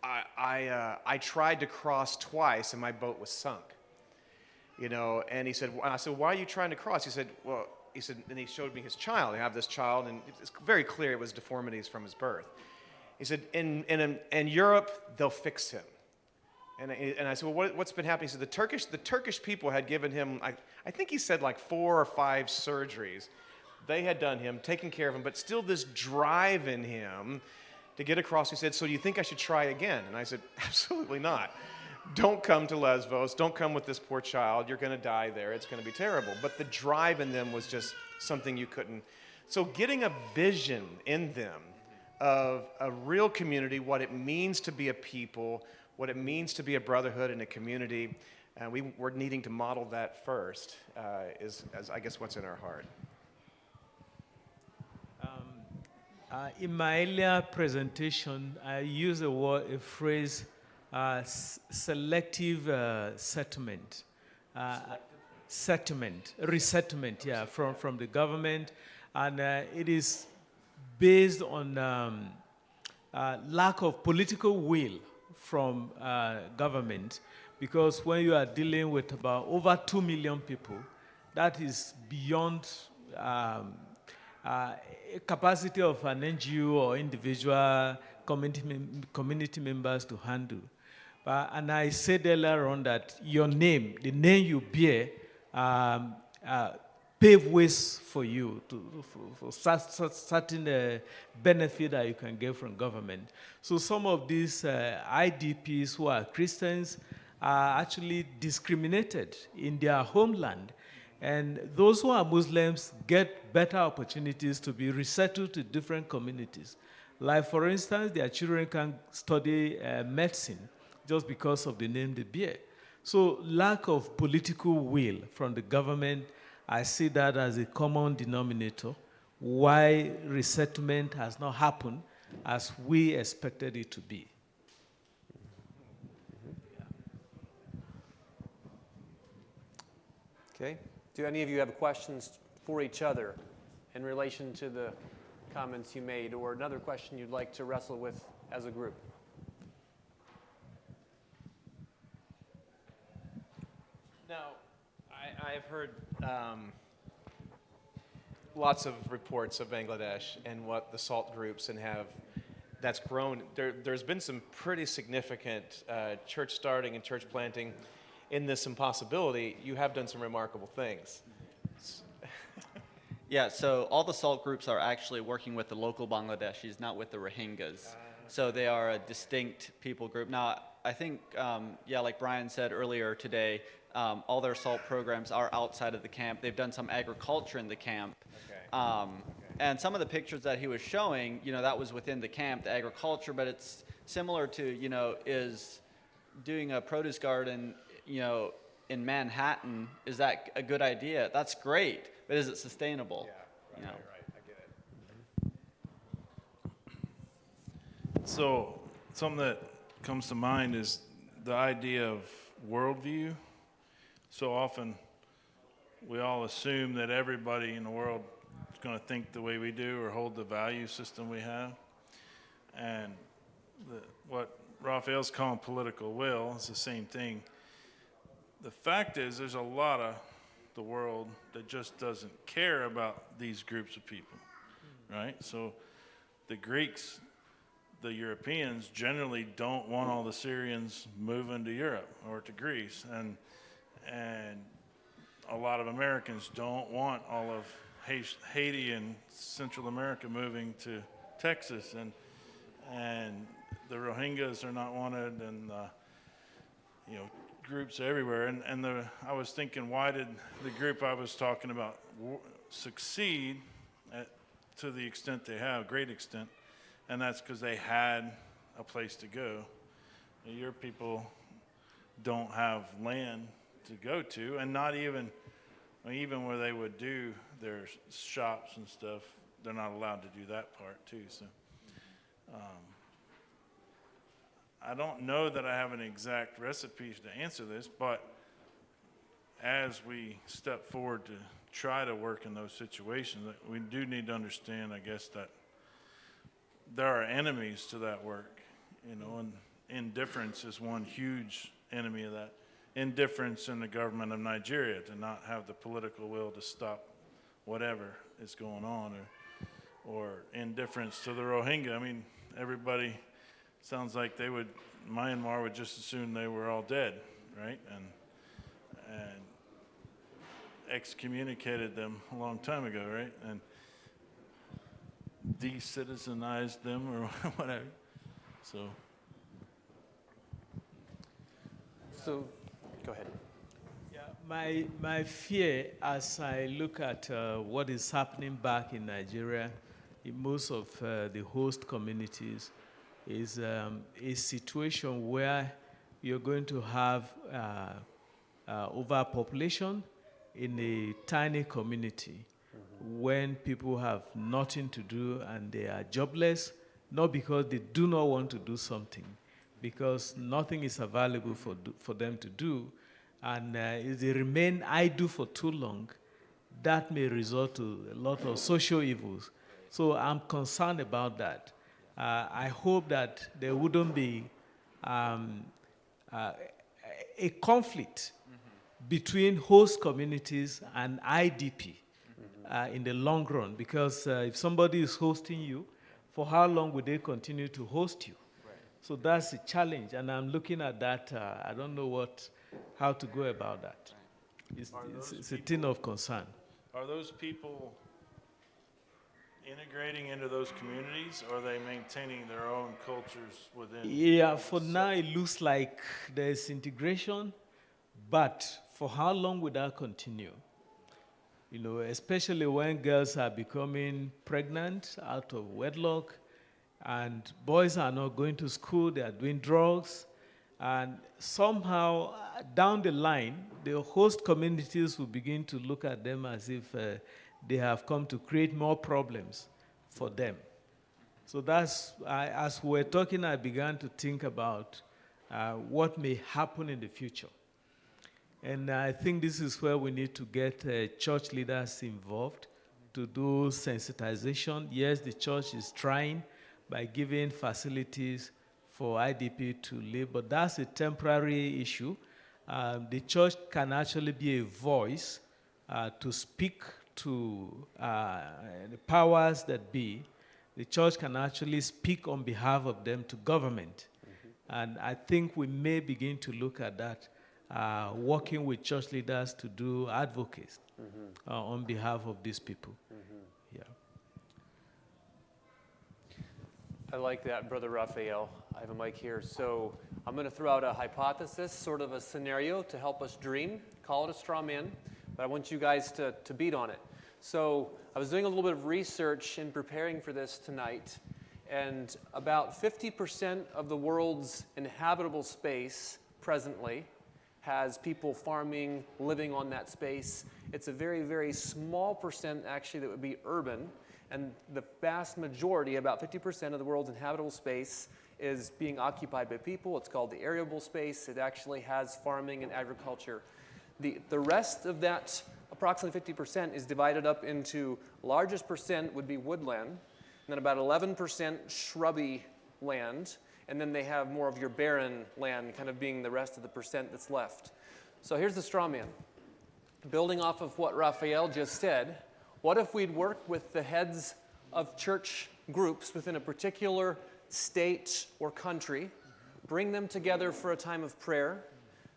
I tried to cross twice, and my boat was sunk. And he said, and I said, why are you trying to cross? He said, and he showed me his child. I have this child, and it's very clear it was deformities from his birth. He said, in Europe, they'll fix him. And I said, well, what's been happening? He said, the Turkish people had given him, I think he said like 4 or 5 surgeries. They had done him, taken care of him, but still this drive in him to get across. He said, so do you think I should try again? And I said, absolutely not. Don't come to Lesbos. Don't come with this poor child. You're going to die there. It's going to be terrible. But the drive in them was just something you couldn't. So getting a vision in them of a real community, what it means to be a people, what it means to be a brotherhood and a community, and we're needing to model that first, is I guess what's in our heart. In my earlier presentation, I used a phrase, selective settlement. Resettlement, yeah, from the government. And it is based on lack of political will from government, because when you are dealing with about over 2 million people, that is beyond capacity of an NGO or individual community members to handle. And I said earlier on that your name, the name you bear, pave ways for you for certain benefit that you can get from government. So some of these IDPs who are Christians are actually discriminated in their homeland. And those who are Muslims get better opportunities to be resettled to different communities. Like, for instance, their children can study medicine just because of the name they bear. So lack of political will from the government, I see that as a common denominator why resettlement has not happened as we expected it to be. Okay. Do any of you have questions for each other in relation to the comments you made, or another question you'd like to wrestle with as a group? Now, I've heard lots of reports of Bangladesh and what the SALT groups that's grown. There's been some pretty significant church starting and church planting in this impossibility. You have done some remarkable things. Yeah, so all the SALT groups are actually working with the local Bangladeshis, not with the Rohingyas. So they are a distinct people group. Now, I think, like Brian said earlier today, all their SALT programs are outside of the camp. They've done some agriculture in the camp. Okay. And some of the pictures that he was showing, that was within the camp, the agriculture, but it's similar to, is doing a produce garden, in Manhattan, is that a good idea? That's great, but is it sustainable? Yeah, right, right, I get it. So something that comes to mind is the idea of worldview. So often we all assume that everybody in the world is going to think the way we do or hold the value system we have. And what Raphael's calling political will is the same thing. The fact is, there's a lot of the world that just doesn't care about these groups of people, right? So the Greeks, the Europeans generally don't want all the Syrians moving to Europe or to Greece, and a lot of Americans don't want all of Haiti and Central America moving to Texas, and the Rohingyas are not wanted, and groups everywhere, and I was thinking, why did the group I was talking about succeed to the extent they have, great extent, and that's because they had a place to go. Your people don't have land to go to, and not even where they would do their shops and stuff, they're not allowed to do that part too. So I don't know that I have an exact recipe to answer this, but as we step forward to try to work in those situations, we do need to understand, I guess, that there are enemies to that work, and indifference is one huge enemy of that. Indifference in the government of Nigeria to not have the political will to stop whatever is going on, or indifference to the Rohingya. I mean, everybody sounds like Myanmar would just assume they were all dead, right? And excommunicated them a long time ago, right? And de-citizenized them or whatever. So go ahead. Yeah, my fear as I look at what is happening back in Nigeria, in most of the host communities, is a situation where you're going to have overpopulation in a tiny community when people have nothing to do and they are jobless, not because they do not want to do something, because nothing is available for them to do. And if they remain idle for too long, that may result to a lot of social evils. So I'm concerned about that. I hope that there wouldn't be a conflict between host communities and IDP in the long run, because if somebody is hosting you, for how long will they continue to host you? So that's a challenge, and I'm looking at that. I don't know how to go about that. It's a thing of concern. are those people integrating into those communities, or are they maintaining their own cultures within? Yeah, for now it looks like there's integration, but for how long will that continue? Especially when girls are becoming pregnant out of wedlock, and boys are not going to school, they are doing drugs, and somehow down the line, the host communities will begin to look at them as if they have come to create more problems for them. So as we're talking, I began to think about what may happen in the future. And I think this is where we need to get church leaders involved to do sensitization. Yes, the church is trying by giving facilities for IDP to live, but that's a temporary issue. The church can actually be a voice to speak to the powers that be. The church can actually speak on behalf of them to government. And I think we may begin to look at that, working with church leaders to do advocacy on behalf of these people. Yeah. I like that, Brother Raphael. I have a mic here. So I'm going to throw out a hypothesis, sort of a scenario to help us dream. Call it a straw man, but I want you guys to beat on it. So I was doing a little bit of research in preparing for this tonight, and about 50% of the world's inhabitable space presently has people farming, living on that space. It's a very, very small percent actually that would be urban, and the vast majority, about 50% of the world's inhabitable space, is being occupied by people. It's called the arable space. It actually has farming and agriculture. The rest of that, approximately 50%, is divided up into largest percent would be woodland, and then about 11% shrubby land, and then they have more of your barren land kind of being the rest of the percent that's left. So here's the straw man. Building off of what Raphael just said, what if we'd work with the heads of church groups within a particular state or country, bring them together for a time of prayer?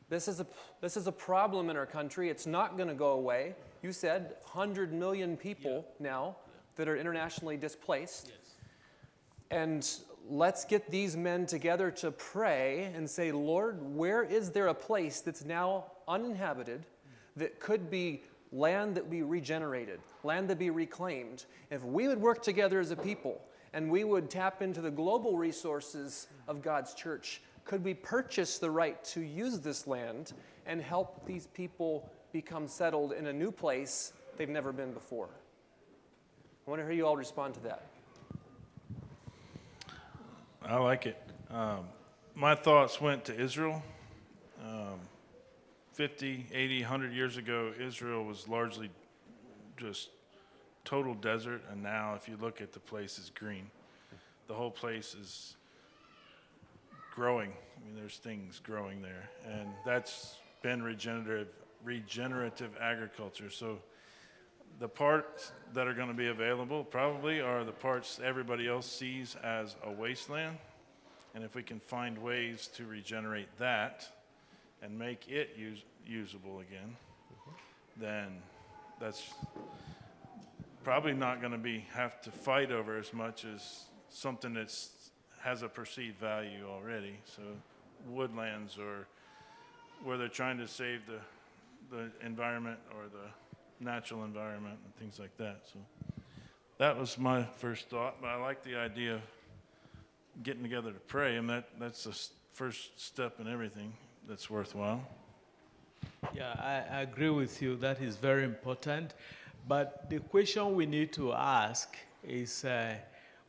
This is a problem in our country. It's not going to go away. You said 100 million people now that are internationally displaced. And let's get these men together to pray and say, Lord, where is there a place that's now uninhabited that could be land that be regenerated, land that be reclaimed? If we would work together as a people and we would tap into the global resources of God's church, could we purchase the right to use this land and help these people become settled in a new place they've never been before? I want to hear you all respond to that. I like it. My thoughts went to Israel. 50, 80, 100 years ago, Israel was largely just total desert, and now if you look at the place, it's green. The whole place is growing. I mean, there's things growing there, and that's been regenerative agriculture. So the parts that are going to be available probably are the parts everybody else sees as a wasteland, and if we can find ways to regenerate that and make it usable again, then that's probably not going to have to fight over as much as something that has a perceived value already. So woodlands, or where they're trying to save the environment or the natural environment and things like that. So that was my first thought, but I like the idea of getting together to pray, and that's the first step in everything that's worthwhile. Yeah, I agree with you. That is very important. But the question we need to ask is,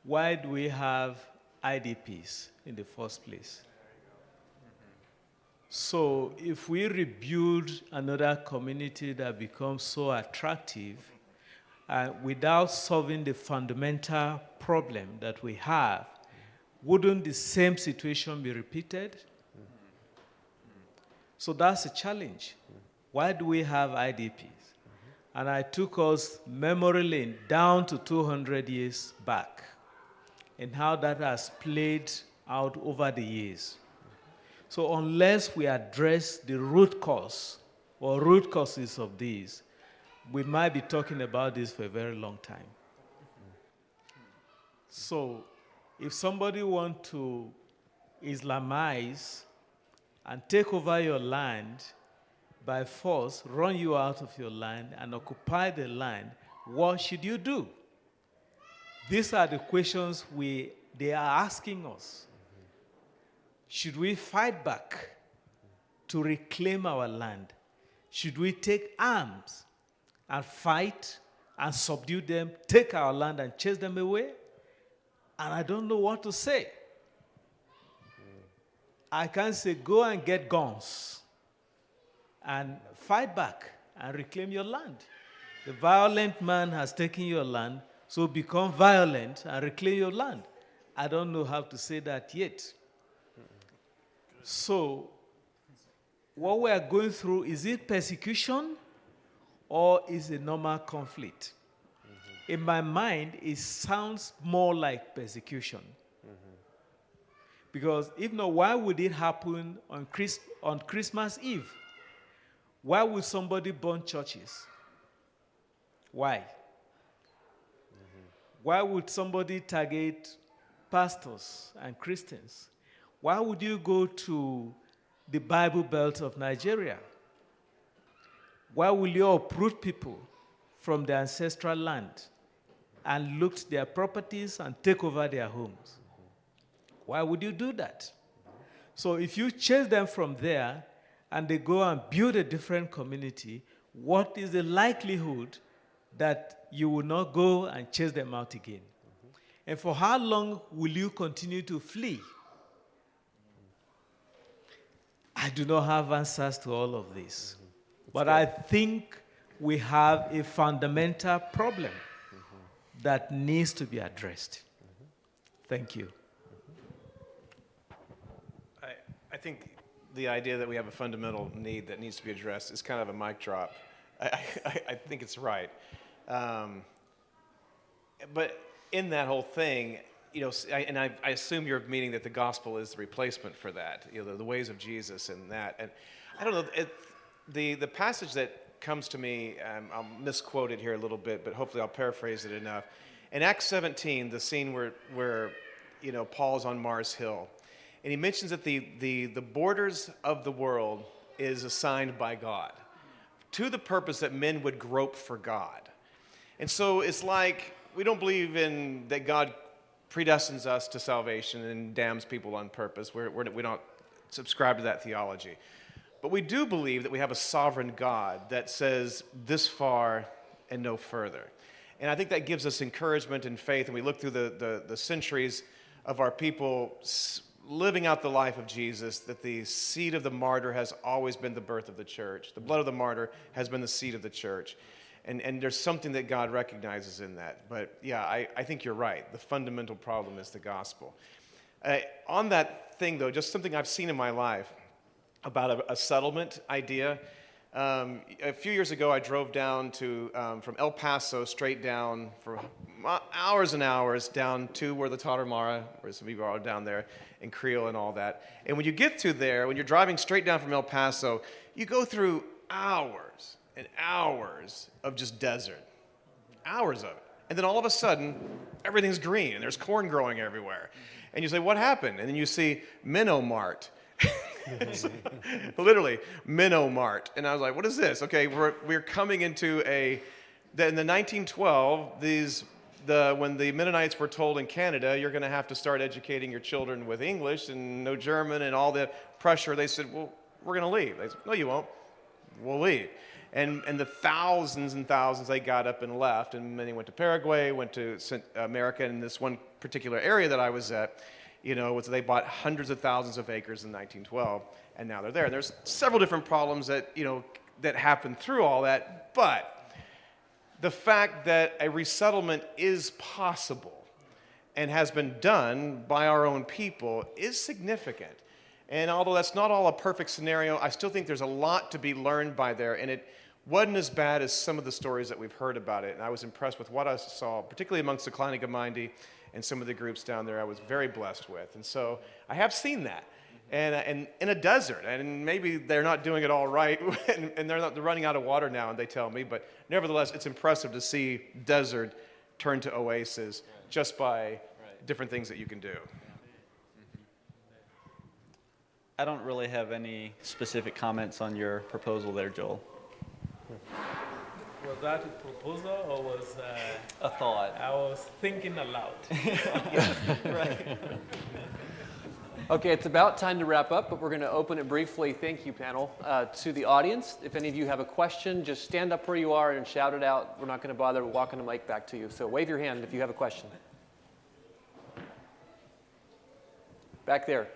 why do we have IDPs in the first place? So if we rebuild another community that becomes so attractive, without solving the fundamental problem that we have, wouldn't the same situation be repeated? So that's a challenge. Why do we have IDPs? And I took us memory lane down to 200 years back and how that has played out over the years. So unless we address the root cause or root causes of these, we might be talking about this for a very long time. So if somebody wants to Islamize and take over your land by force, run you out of your land and occupy the land, what should you do? These are the questions they are asking us. Should we fight back to reclaim our land? Should we take arms and fight and subdue them, take our land and chase them away? And I don't know what to say. I can say, go and get guns and fight back and reclaim your land. The violent man has taken your land, so become violent and reclaim your land. I don't know how to say that yet. So, what we are going through, is it persecution or is it normal conflict? In my mind, it sounds more like persecution. Because if not, why would it happen on Christmas Eve? Why would somebody burn churches? Why? Why would somebody target pastors and Christians? Why would you go to the Bible Belt of Nigeria? Why will you uproot people from their ancestral land and loot their properties and take over their homes? Why would you do that? So if you chase them from there and they go and build a different community, what is the likelihood that you will not go and chase them out again? And for how long will you continue to flee? I do not have answers to all of this. But I think we have a fundamental problem that needs to be addressed. Thank you. I think the idea that we have a fundamental need that needs to be addressed is kind of a mic drop. I think it's right. But in that whole thing, I assume you're meaning that the gospel is the replacement for that, the ways of Jesus and that. And I don't know, the passage that comes to me, I'll misquote it here a little bit, but hopefully I'll paraphrase it enough. In Acts 17, the scene where Paul's on Mars Hill. And he mentions that the borders of the world is assigned by God to the purpose that men would grope for God. And so it's like we don't believe in that God predestines us to salvation and damns people on purpose. We don't subscribe to that theology. But we do believe that we have a sovereign God that says this far and no further. And I think that gives us encouragement and faith. And we look through the centuries of our people living out the life of Jesus, that the seed of the martyr has always been the birth of the church. The blood of the martyr has been the seed of the church. And there's something that God recognizes in that. But yeah, I think you're right. The fundamental problem is the gospel. On that thing, though, just something I've seen in my life about a settlement idea. A few years ago, I drove down from El Paso straight down for hours and hours down to where the Tarahumara, where some people are down there, and Creole and all that. And when you get to there, when you're driving straight down from El Paso, you go through hours and hours of just desert. Hours of it. And then all of a sudden, everything's green, and there's corn growing everywhere. And you say, what happened? And then you see Minnow Mart. Literally, Minnow Mart. And I was like, what is this? Okay, we're coming into in the 1912, when the Mennonites were told in Canada, you're going to have to start educating your children with English and no German and all the pressure, they said, well, we're going to leave. They said, no, you won't. We'll leave. And the thousands and thousands, they got up and left, and many went to Paraguay, went to America, and this one particular area that I was at, they bought hundreds of thousands of acres in 1912, and now they're there. And there's several different problems that happened through all that, but the fact that a resettlement is possible and has been done by our own people is significant. And although that's not all a perfect scenario, I still think there's a lot to be learned by there, and it wasn't as bad as some of the stories that we've heard about it. And I was impressed with what I saw, particularly amongst the Kleine Gemeinde and some of the groups down there I was very blessed with. And so I have seen that. And in a desert, and maybe they're not doing it all right, and they're running out of water now, and they tell me, but nevertheless, it's impressive to see desert turn to oasis just by different things that you can do. I don't really have any specific comments on your proposal there, Joel. Was that a proposal or was A thought. I was thinking aloud? Right. Okay, it's about time to wrap up, but we're going to open it briefly. Thank you, panel, to the audience. If any of you have a question, just stand up where you are and shout it out. We're not going to bother walking the mic back to you. So wave your hand if you have a question. Back there.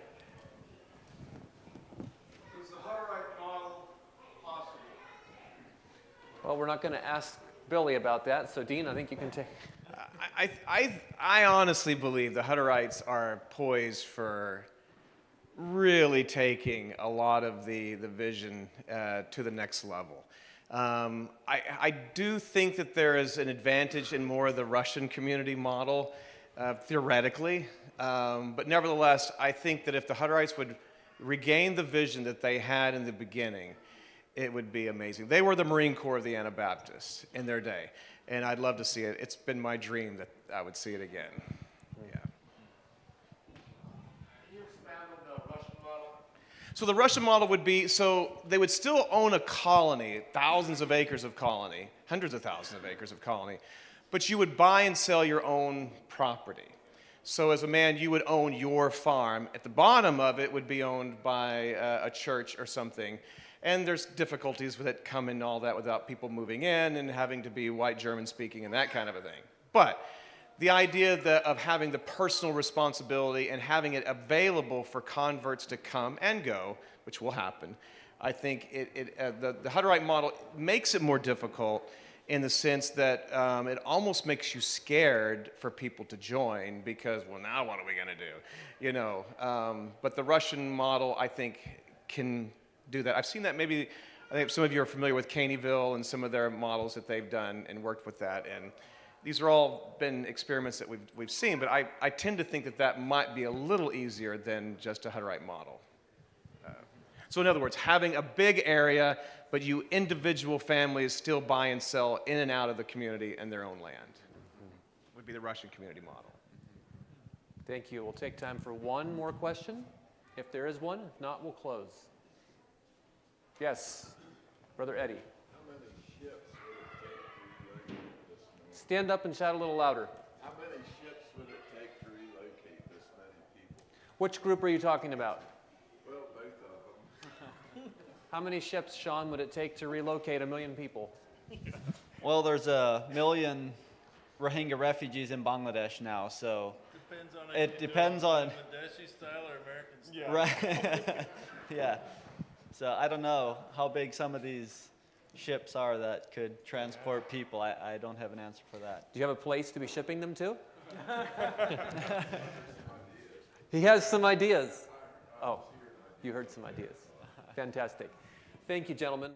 Is the Hutterite model possible? Well, we're not going to ask Billy about that. So, Dean, I think you can take. I honestly believe the Hutterites are poised for really taking a lot of the vision to the next level. I do think that there is an advantage in more of the Russian community model, theoretically, but nevertheless, I think that if the Hutterites would regain the vision that they had in the beginning, it would be amazing. They were the Marine Corps of the Anabaptists in their day, and I'd love to see it. It's been my dream that I would see it again. Yeah. Can you expand on the Russian model? So the Russian model would be, so they would still own a colony, thousands of acres of colony, hundreds of thousands of acres of colony, but you would buy and sell your own property. So as a man, you would own your farm. At the bottom of it would be owned by a church or something. And there's difficulties with it come and all that without people moving in and having to be white German speaking and that kind of a thing. But the idea of having the personal responsibility and having it available for converts to come and go, which will happen, I think the Hutterite model makes it more difficult in the sense that it almost makes you scared for people to join because, well, now what are we going to do? But the Russian model, I think, can do that. I've seen that maybe, I think some of you are familiar with Caneyville and some of their models that they've done and worked with that. And these are all been experiments that we've seen, but I tend to think that might be a little easier than just a Hutterite model. So in other words, having a big area, but you individual families still buy and sell in and out of the community and their own land would be the Russian community model. Thank you. We'll take time for one more question, if there is one. If not, we'll close. Yes, Brother Eddie. How many ships would it take to relocate this many? Stand up and shout a little louder. How many ships would it take to relocate this many people? Which group are you talking about? Well, both of them. How many ships, Sean, would it take to relocate 1 million people? Well, there's 1 million Rohingya refugees in Bangladesh now, so Depends on if it you do depends on, Bangladeshi style or American style. right? Yeah. So I don't know how big some of these ships are that could transport people. I don't have an answer for that. Do you have a place to be shipping them to? He has some ideas. Oh, you heard some ideas. Fantastic. Thank you, gentlemen.